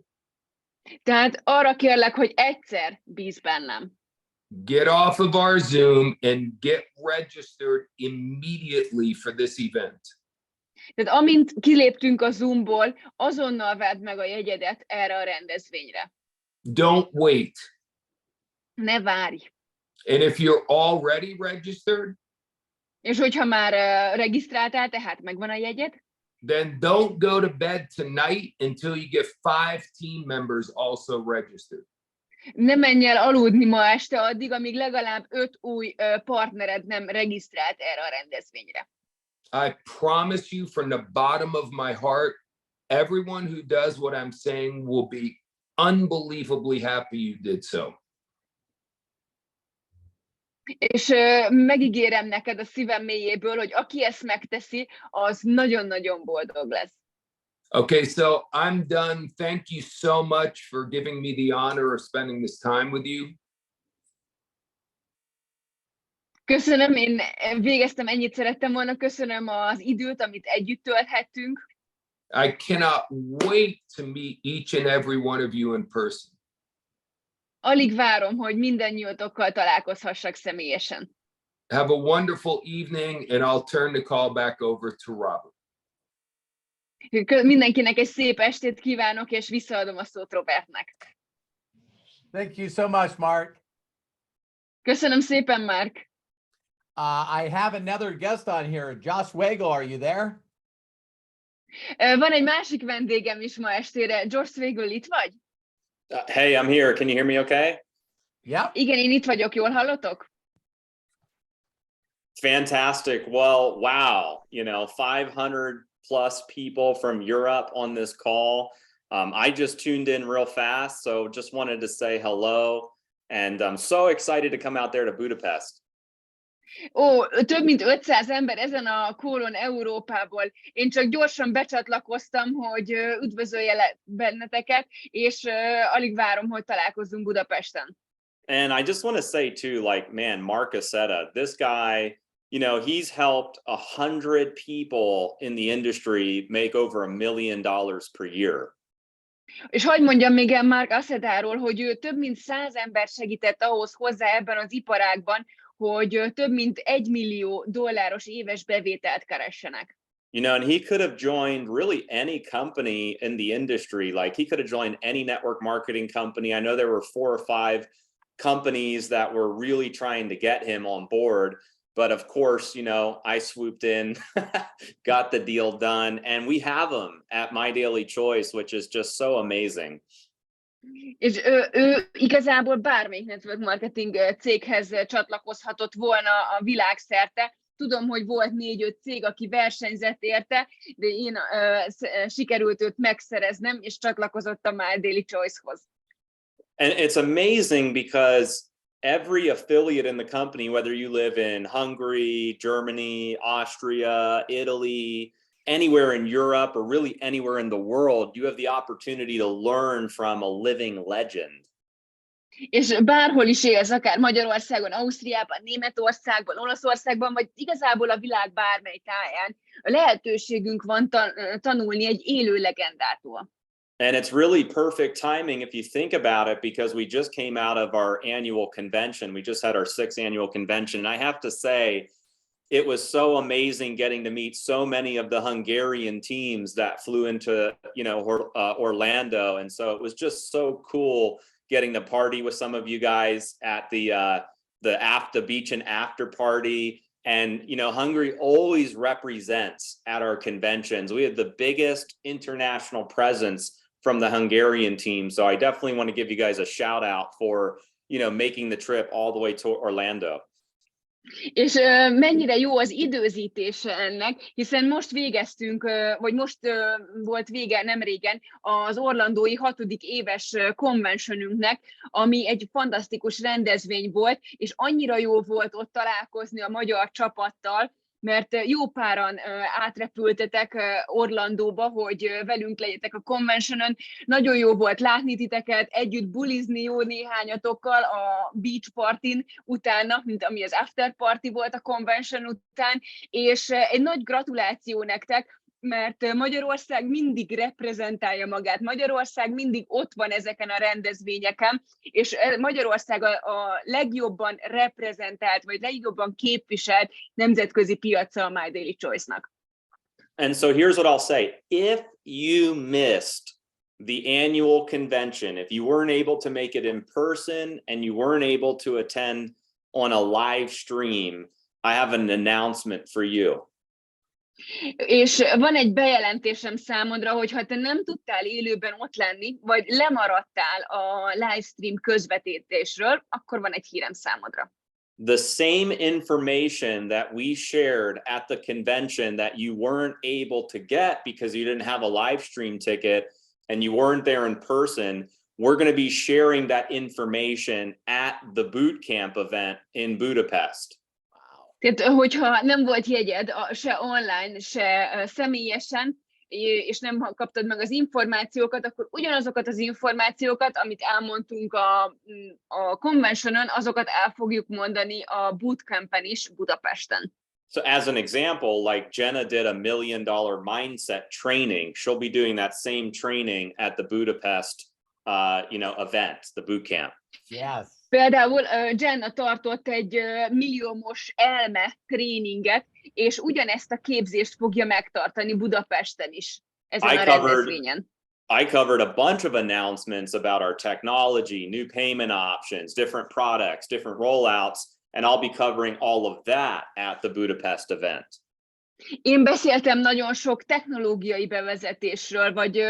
Tehát arra kérlek, hogy egyszer bízz bennem. Get off of our Zoom and get registered immediately for this event. Tehát amint kiléptünk a Zoomból, azonnal vedd meg a jegyedet erre a rendezvényre. Don't wait. Ne várj. And if you're already registered, És hogyha már regisztráltál, tehát megvan a jegyed, then don't go to bed tonight until you get 5 team members also registered. ne menj el aludni ma este addig, amíg legalább 5 új partnered nem regisztrált erre a rendezvényre. I promise you from the bottom of my heart, everyone who does what I'm saying will be unbelievably happy you did so. És megígérem neked a szívem mélyéből, hogy aki ezt megteszi, az nagyon-nagyon boldog lesz. Okay, so I'm done. Thank you so much for giving me the honor of spending this time with you. Köszönöm, én végeztem, ennyit szerettem volna. Köszönöm az időt, amit együtt tölthettünk. I cannot wait to meet each and every one of you in person. Alig várom, hogy mindannyiótokkal találkozhassak személyesen. Have a wonderful evening, and I'll turn the call back over to Robert. Mindenkinek egy szép estét kívánok, és visszaadom a szót Robertnek. Thank you so much, Mark. Köszönöm szépen, Mark. I have another guest on here. Josh Zwagil, are you there? Van egy másik vendégem is ma estére. Josh Zwagil, itt vagy? Hey, I'm here. Can you hear me okay? Yeah. Igen, én itt vagyok. Jól hallotok? Fantastic. Well, wow. 500 plus people from Europe on this call. I just tuned in real fast, so just wanted to say hello. And I'm so excited to come out there to Budapest. Ó, több mint 500 ember ezen a callon Európából. Én csak gyorsan becsatlakoztam, hogy üdvözöljelek benneteket, és alig várom, hogy találkozzunk Budapesten. And I just want to say too, man, Marc Accetta, this guy, he's helped 100 people in the industry make over $1 million per year. És hogy mondjam még el Marc Accettáról, hogy ő több mint 100 ember segített ahhoz hozzá ebben az iparágban, hogy több mint $1 millió éves bevételt keressenek. And he could have joined really any company in the industry. Like he could have joined any network marketing company. I know there were 4 or 5 companies that were really trying to get him on board. But of course, I swooped in, got the deal done, and we have him at My Daily Choice, which is just so amazing. És ő igazából bármelyik network marketing céghez csatlakozhatott volna a világszerte. Tudom, hogy volt 4-5 cég, aki versenyzett érte, de én sikerült őt megszereznem, és csatlakozott a My Daily Choice-hoz. And it's amazing because every affiliate in the company, whether you live in Hungary, Germany, Austria, Italy, anywhere in Europe, or really anywhere in the world, you have the opportunity to learn from a living legend. És bárhol is élsz, akár Magyarországon, Ausztriában, Németországban, Olaszországban, vagy igazából a világ bármely táján, a lehetőségünk van tanulni egy élő legendától. And it's really perfect timing if you think about it, because we just came out of our annual convention. We just had our 6th annual convention. And I have to say, it was so amazing getting to meet so many of the Hungarian teams that flew into, Orlando. And so it was just so cool getting to party with some of you guys at the beach and after party. And, Hungary always represents at our conventions. We have the biggest international presence from the Hungarian team. So I definitely want to give you guys a shout out for, making the trip all the way to Orlando. És mennyire jó az időzítése ennek, hiszen most végeztünk, vagy most volt vége nemrégen az orlandói 6. éves conventionünknek, ami egy fantasztikus rendezvény volt, és annyira jó volt ott találkozni a magyar csapattal, mert jó páran átrepültetek Orlandóba, hogy velünk legyetek a conventionön. Nagyon jó volt látni titeket, együtt bulizni jó néhányatokkal a beach partin utána, mint ami az after party volt a convention után, és egy nagy gratuláció nektek, mert Magyarország mindig reprezentálja magát, Magyarország mindig ott van ezeken a rendezvényeken, és Magyarország a legjobban reprezentált, vagy legjobban képviselt nemzetközi piaca a My Daily Choice-nak. And so here's what I'll say. If you missed the annual convention, if you weren't able to make it in person and you weren't able to attend on a live stream, I have an announcement for you. És van egy bejelentésem számodra, hogy ha te nem tudtál élőben ott lenni, vagy lemaradtál a livestream közvetítésről, akkor van egy hírem számodra. The same information that we shared at the convention that you weren't able to get because you didn't have a live stream ticket and you weren't there in person, we're going to be sharing that information at the boot camp event in Budapest. Tehát, hogyha nem volt jegyed se online, se személyesen, és nem kaptad meg az információkat, akkor ugyanazokat az információkat, amit elmondtunk a conventionon, azokat el fogjuk mondani a bootcampen is Budapesten. So as an example, like Jenna did $1 million mindset training, she'll be doing that same training at the Budapest, event, the boot camp. Yes. Például Jenna tartott egy milliómos elme tréninget, és ugyanezt a képzést fogja megtartani Budapesten is, ezen a rendezvényen. I covered a bunch of announcements about our technology, new payment options, different products, different rollouts, and I'll be covering all of that at the Budapest event. Én beszéltem nagyon sok technológiai bevezetésről, vagy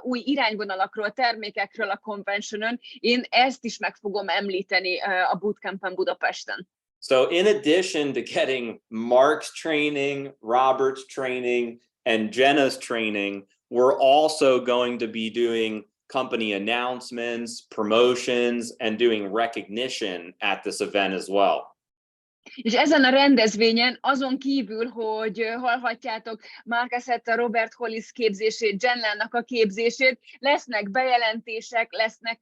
új irányvonalakról, termékekről a conventionon. Én ezt is meg fogom említeni a bootcampen Budapesten. So in addition to getting Mark's training, Robert's training, and Jenna's training, we're also going to be doing company announcements, promotions, and doing recognition at this event as well. És ezen a rendezvényen azon kívül, hogy hallhatjátok Marc Accetta, Robert Hollis képzését, Jennának a képzését, lesznek bejelentések, lesznek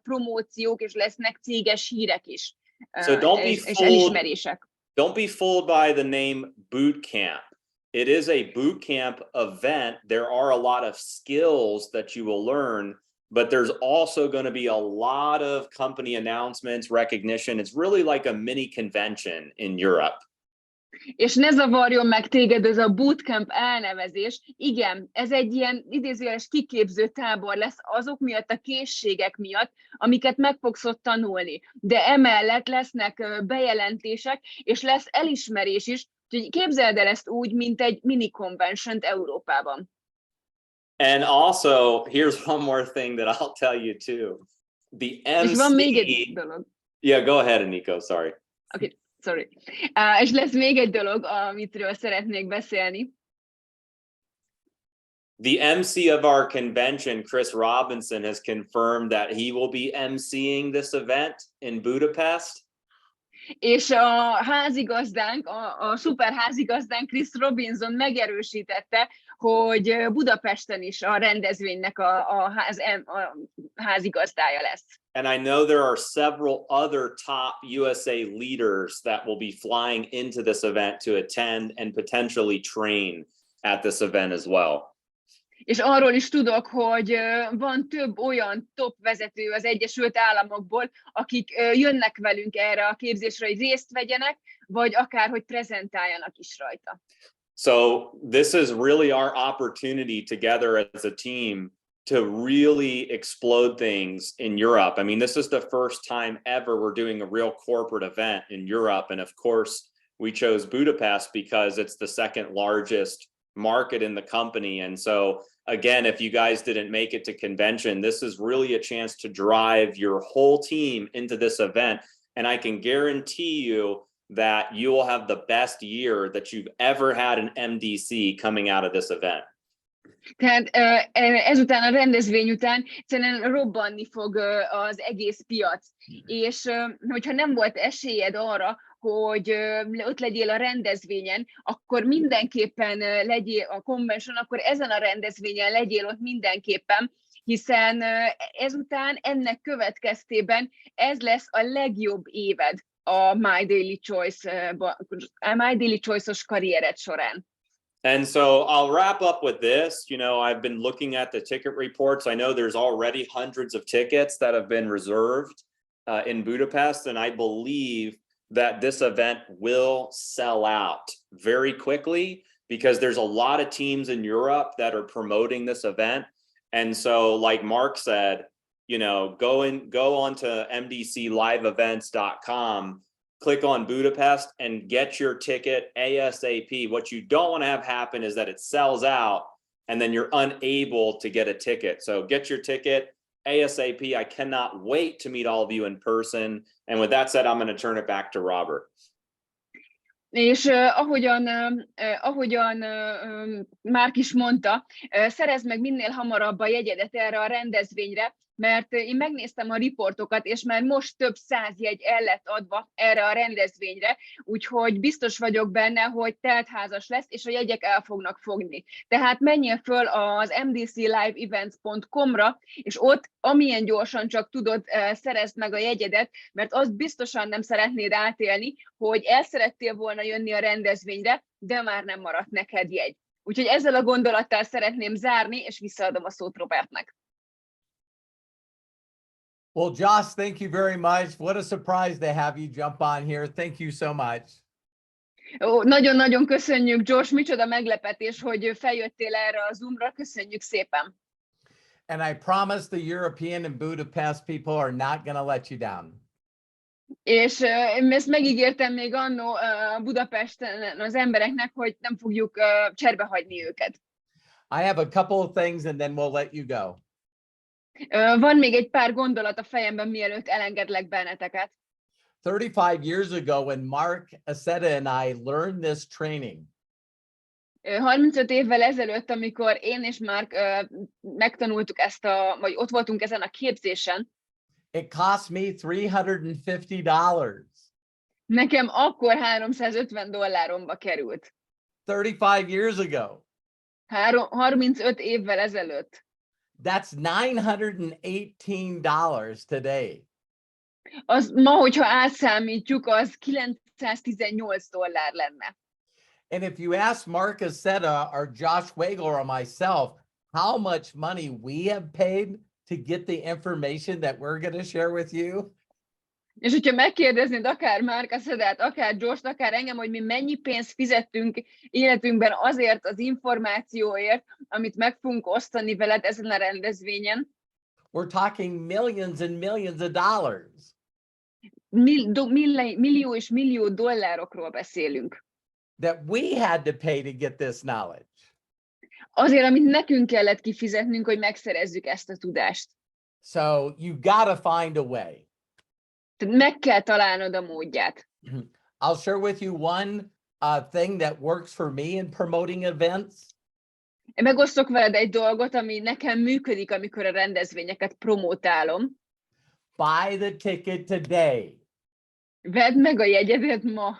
promóciók, és lesznek céges hírek is, So és elismerések. Don't be fooled by the name bootcamp. It is a bootcamp event. There are a lot of skills that you will learn, but there's also going to be a lot of company announcements, recognition. It's really like a mini convention in Europe. És ne zavarjon meg téged ez a bootcamp elnevezés. Igen, ez egy ilyen idézőjeles kiképző tábor lesz azok miatt, a készségek miatt, amiket meg fogsz ott tanulni. De emellett lesznek bejelentések, és lesz elismerés is, úgyhogy képzeld el ezt úgy, mint egy mini convention-t Európában. And also, here's one more thing that I'll tell you too. The MC... És van még egy dolog. Yeah, go ahead, Nico, sorry. Okay, sorry. És lesz még egy dolog, amitről szeretnék beszélni. The MC of our convention, Chris Robinson, has confirmed that he will be MCing this event in Budapest. És a házigazdánk, a szuper házigazdánk Chris Robinson megerősítette, hogy Budapesten is a rendezvénynek a házigazdája lesz. And I know there are several other top USA leaders that will be flying into this event to attend and potentially train at this event as well. És arról is tudok, hogy van több olyan top vezető az Egyesült Államokból, akik jönnek velünk erre a képzésre, hogy részt vegyenek, vagy akár, hogy prezentáljanak is rajta. So this is really our opportunity together as a team to really explode things in Europe. I mean, this is the first time ever we're doing a real corporate event in Europe. And of course, we chose Budapest because it's the second largest market in the company. And so again, if you guys didn't make it to convention, this is really a chance to drive your whole team into this event. And I can guarantee you that you will have the best year that you've ever had an MDC coming out of this event. Tehát ezután a rendezvény után egyszerűen robbanni fog az egész piac. És hogyha nem volt esélyed arra, hogy ott legyél a rendezvényen, akkor mindenképpen legyél a convention, akkor ezen a rendezvényen legyél ott mindenképpen, hiszen ezután ennek következtében ez lesz a legjobb éved a My Daily Choice-os karriered során. And so I'll wrap up with this. You know, I've been looking at the ticket reports. I know there's already hundreds of tickets that have been reserved in Budapest, and I believe that this event will sell out very quickly because there's a lot of teams in Europe that are promoting this event. And so, like Mark said, you know, go on to mdcliveevents.com, click on Budapest and get your ticket ASAP. What you don't want to have happen is that it sells out and then you're unable to get a ticket. So get your ticket ASAP. I cannot wait to meet all of you in person. And with that said, I'm going to turn it back to Robert. És ahogyan Mark is mondta, szerezd meg minél hamarabb a jegyedet erre a rendezvényre, mert én megnéztem a riportokat, és már most több 100 jegy el lett adva erre a rendezvényre, úgyhogy biztos vagyok benne, hogy teltházas lesz, és a jegyek el fognak fogni. Tehát menjél föl az mdcliveevents.com-ra, és ott amilyen gyorsan csak tudod, szerezd meg a jegyedet, mert azt biztosan nem szeretnéd átélni, hogy el szerettél volna jönni a rendezvényre, de már nem maradt neked jegy. Úgyhogy ezzel a gondolattal szeretném zárni, és visszaadom a szót Robertnek. Well, Josh, thank you very much. What a surprise to have you jump on here. Thank you so much. Nagyon-nagyon köszönjük, Josh, micsoda meglepetés, hogy feljöttél erre a Zoomra. Köszönjük szépen. And I promise the European and Budapest people are not going to let you down. És ezt megígértem még annó Budapesten az embereknek, hogy nem fogjuk cserbe hagyni őket. I have a couple of things and then we'll let you go. Van még egy pár gondolat a fejemben, mielőtt elengedlek benneteket. 35 years ago when Marc Accetta and I learned this training, 35 évvel ezelőtt, amikor én és Mark megtanultuk vagy ott voltunk ezen a képzésen, it cost me $350. nekem akkor $350 került. 35 years ago. 35 évvel ezelőtt. That's $918 today. Az ma, hogyha átszámítjuk, az $918 lenne. And if you ask Marc Accetta or Josh Zwagil or myself, how much money we have paid to get the information that we're going to share with you, És hogyha megkérdeznéd akár Marc Accettát, akár Josh-t, akár engem, hogy mi mennyi pénzt fizettünk életünkben azért az információért, amit meg fogunk osztani veled ezen a rendezvényen, we're talking millions and millions of dollars. Millió és millió dollárokról beszélünk. That we had to pay to get this knowledge. Azért, amit nekünk kellett kifizetnünk, hogy megszerezzük ezt a tudást. So you gotta find a way. Tehát meg kell találnod a módját. I'll share with you one thing that works for me in promoting events. Én megosztok veled egy dolgot, ami nekem működik, amikor a rendezvényeket promotálom. Buy the ticket today. Vedd meg a jegyedet ma.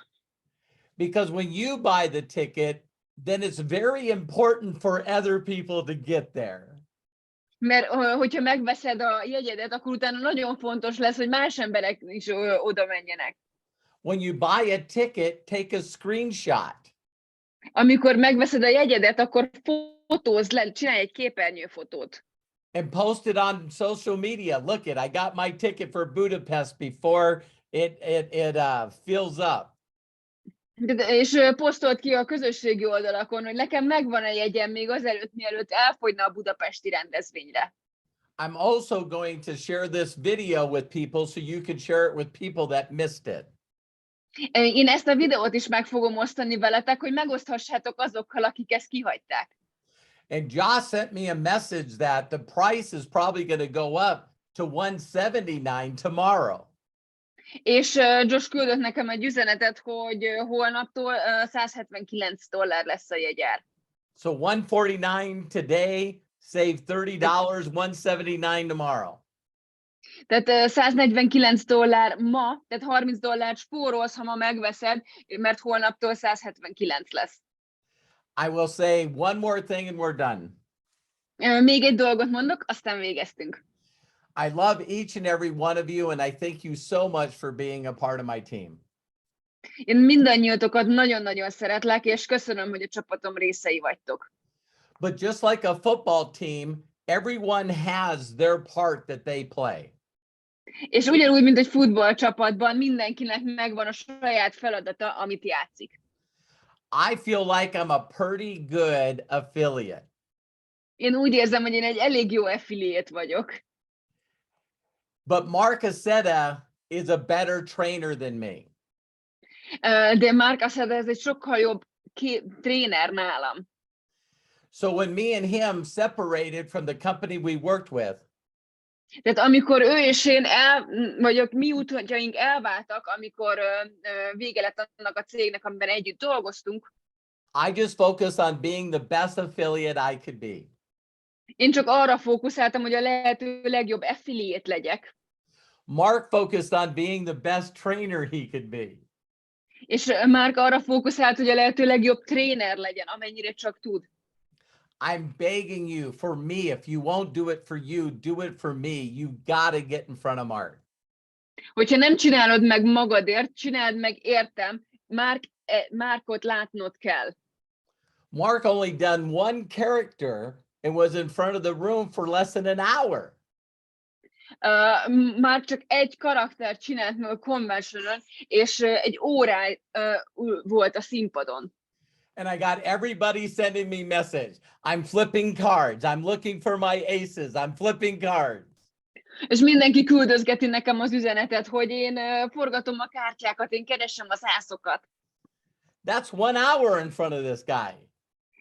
Because when you buy the ticket, then it's very important for other people to get there. Mert hogyha megveszed a jegyedet, akkor utána nagyon fontos lesz, hogy más emberek is oda menjenek. When you buy a ticket, take a screenshot. Amikor megveszed a jegyedet, akkor fotózd le, csinálj egy képernyőfotót. And post it on social media. Look it, I got my ticket for Budapest before it fills up. És posztolt ki a közösségi oldalakon, hogy nekem megvan a jegyem még azelőtt, mielőtt elfogyna a budapesti rendezvényre. I'm also going to share this video with people so you can share it with people that missed it. Én ezt a videót is meg fogom osztani veletek, hogy megoszthassátok azokkal, akik ezt kihagyták. And Josh sent me a message that the price is probably going to go up to $179 tomorrow. És Josh küldött nekem egy üzenetet, hogy holnaptól $179 lesz a jegyár. So $149 today, save $30, $179 tomorrow. Tehát $149 ma, tehát $30 spórolsz, ha ma megveszed, mert holnaptól 179 lesz. I will say one more thing and we're done. Még egy dolgot mondok, aztán végeztünk. I love each and every one of you, and I thank you so much for being a part of my team. Én mindannyiótokat nagyon-nagyon szeretlek, és köszönöm, hogy a csapatom részei vagytok. But just like a football team, everyone has their part that they play. És ugyanúgy, mint egy futballcsapatban, mindenkinek megvan a saját feladata, amit játszik. I feel like I'm a pretty good affiliate. Én úgy érzem, hogy én egy elég jó affiliate vagyok. But Marc Accetta is a better trainer than me. De Marc Accetta ez egy sokkal jobb tréner nálam. So when me and him separated from the company we worked with, tehát amikor ő és én vagy mi útjaink elváltak, amikor vége lett annak a cégnek, amiben együtt dolgoztunk, I just focused on being the best affiliate I could be. Én csak arra fókuszáltam, hogy a lehető legjobb affiliate legyek. Marc focused on being the best trainer he could be. És Marc arra fókuszált, hogy a lehető legjobb tréner legyen, amennyire csak tud. I'm begging you, for me, if you won't do it for you, do it for me. You gotta get in front of Marc. Hogyha nem csinálod meg magadért, csináld meg értem, Marcot látnod kell. Marc only done one character and was in front of the room for less than an hour. Már csak egy karaktert csinált meg a conventionon, és egy órá volt a színpadon. And I got everybody sending me message. I'm flipping cards. I'm looking for my aces. I'm flipping cards. És mindenki küldözgeti nekem az üzenetet, hogy én forgatom a kártyákat, én keresem az ászokat. That's 1 hour in front of this guy.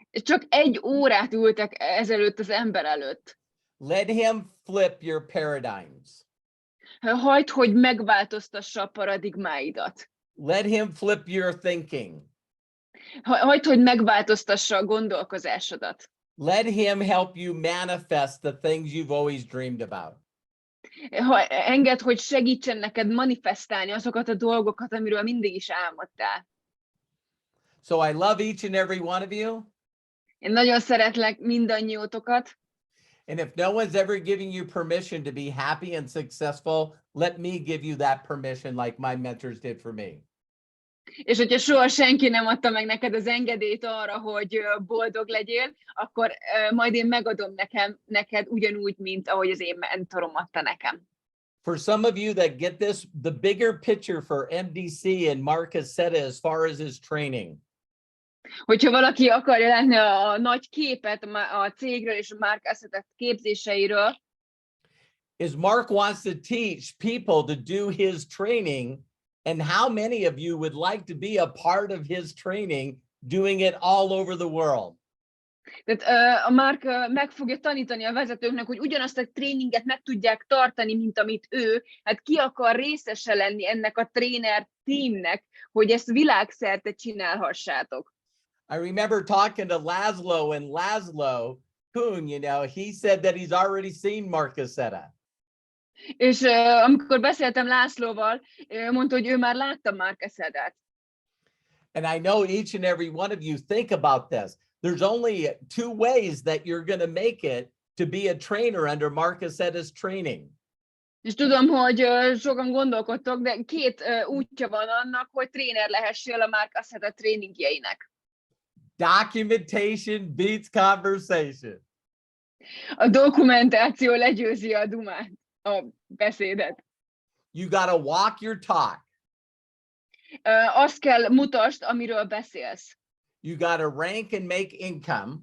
És csak egy órát ültek ezelőtt az ember előtt. Let him flip your paradigms. Hagyd, hogy megváltoztassa a paradigmáidat. Let him flip your thinking. Hagyd, hogy megváltoztassa a gondolkozásodat. Let him help you manifest the things you've always dreamed about. Engedd, hogy segítsen neked manifestálni azokat a dolgokat, amiről mindig is álmodtál. So I love each and every one of you. Én nagyon szeretlek mindannyiótokat. And if no one's ever giving you permission to be happy and successful, let me give you that permission like my mentors did for me. És hogyha soha senki nem adta meg neked az engedélyt arra, hogy boldog legyél, akkor majd én megadom neked ugyanúgy, mint ahogy az én mentorom adta nekem. For some of you that get this, the bigger picture for MDC and Marc Accetta as far as his training. Hogyha valaki akarja látni a nagy képet a cégről és a Marc Accetta képzéseiről, is Marc wants to teach people to do his training, and how many of you would like to be a part of his training, doing it all over the world? Tehát a Marc meg fogja tanítani a vezetőknek, hogy ugyanazt a tréninget meg tudják tartani, mint amit ő. Hát ki akar részese lenni ennek a tréner teamnek, hogy ezt világszerte csinálhassátok. I remember talking to Laszlo, and Laszlo Kuhn, you know, he said that he's already seen Marc Accetta. És amikor beszéltem Lászlóval, mondta, hogy ő már látta Marc Accettát. And I know each and every one of you think about this. There's only 2 ways that you're going to make it to be a trainer under Marc Accetta's training. És tudom, hogy sokan gondolkodtok, de 2 útja van annak, hogy tréner lehessél a Marc Accetta tréningjeinek. Documentation beats conversation. A dokumentáció legyőzi a dumát, a beszédet. You got to walk your talk. Azt kell mutasd, amiről beszélsz. You got to rank and make income.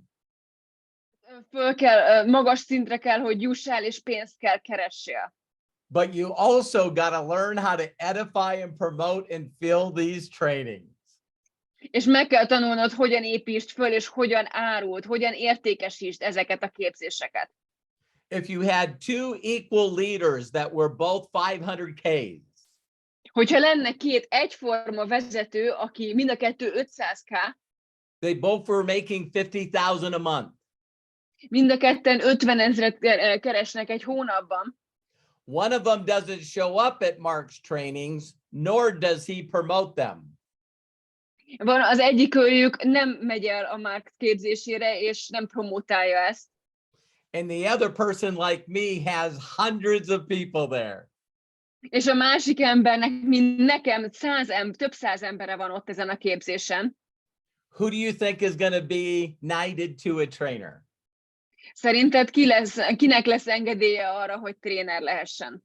Magas szintre kell, hogy jussál, és pénzt kell keressél. But you also got to learn how to edify and promote and fill these trainings. És meg kell tanulnod, hogyan építsd föl, és hogyan áruld, hogyan értékesítsd ezeket a képzéseket. If you had 2 equal leaders that were both 500Ks. Hogyha lenne 2 egyforma vezető, aki mind a kettő 500K, they both were making 50,000 a month. Mind a ketten 50 000 keresnek egy hónapban. One of them doesn't show up at Mark's trainings, nor does he promote them. Van az egyikőjük nem megy el a Mark képzésére, és nem promotálja ezt. And the other person, like me, has hundreds of people there. És a másik embernek, mint nekem, több száz embere van ott ezen a képzésen. Who do you think is going to be knighted to a trainer? Szerinted kinek lesz engedélye arra, hogy tréner lehessen?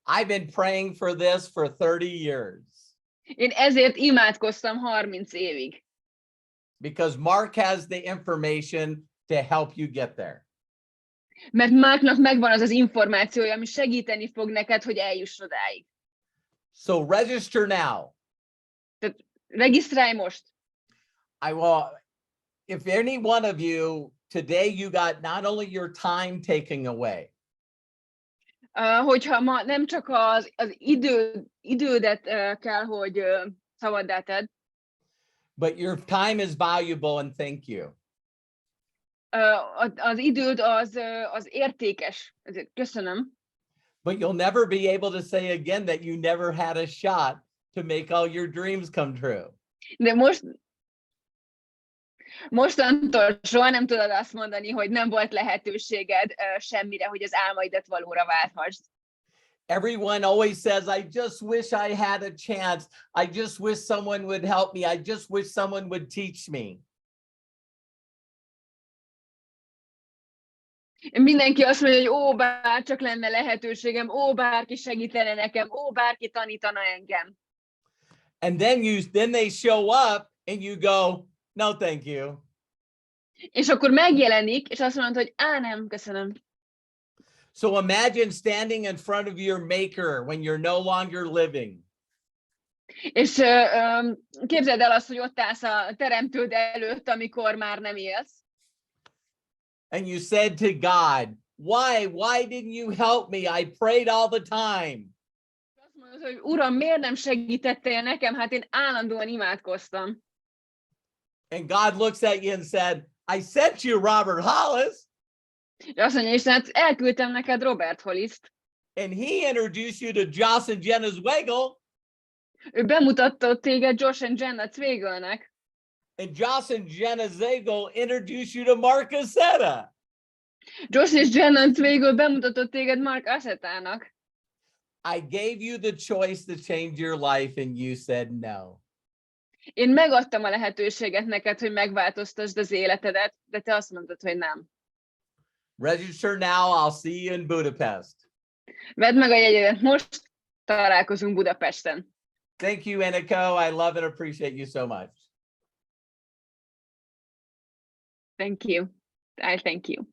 I've been praying for this for 30 years. Én ezért imádkoztam 30 évig. Because Mark has the information to help you get there. Mert Marknak megvan az az információja, ami segíteni fog neked, hogy eljuss odáig. So register now. Tehát regisztrálj most. I will, if any one of you, today you got not only your time taken away. Hogyha ma nem csak az idődet kell, hogy szabaddá tedd. But your time is valuable and thank you. Az időd az értékes. Ezért köszönöm. But you'll never be able to say again that you never had a shot to make all your dreams come true. De mostantól soha nem tudod azt mondani, hogy nem volt lehetőséged semmire, hogy az álmaidat valóra válthasd. Everyone always says, I just wish I had a chance. I just wish someone would help me. I just wish someone would teach me. Mindenki azt mondja, hogy ó, bár csak lenne lehetőségem, ó, bárki segítene nekem, ó, bárki tanítana engem. And then they show up and you go, no, thank you. És akkor megjelenik, és azt mondod, hogy nem, köszönöm. So imagine standing in front of your maker when you're no longer living. És képzeld el azt, hogy ott állsz a teremtőd előtt, amikor már nem élsz. And you said to God, why didn't you help me? I prayed all the time. Azt mondod, hogy Uram, miért nem segítettél nekem? Hát én állandóan imádkoztam. And God looks at you and said, I sent you Robert Hollis. És azt mondja, és hát elküldtem neked Robert Hollist. And he introduced you to Josh and Jenna Zwagil. Ő bemutatott téged Josh and Jenna Zwagilnek. And Josh and Jenna Zwagil introduced you to Marc Accetta. Josh és Jenna Zwagil bemutatott téged Marc Accettának. I gave you the choice to change your life and you said no. Én megadtam a lehetőséget neked, hogy megváltoztasd az életedet, de te azt mondtad, hogy nem. Register now, I'll see you in Budapest. Vedd meg a jegyedet, most találkozunk Budapesten. Thank you, Eniko. I love and appreciate you so much. Thank you. I thank you.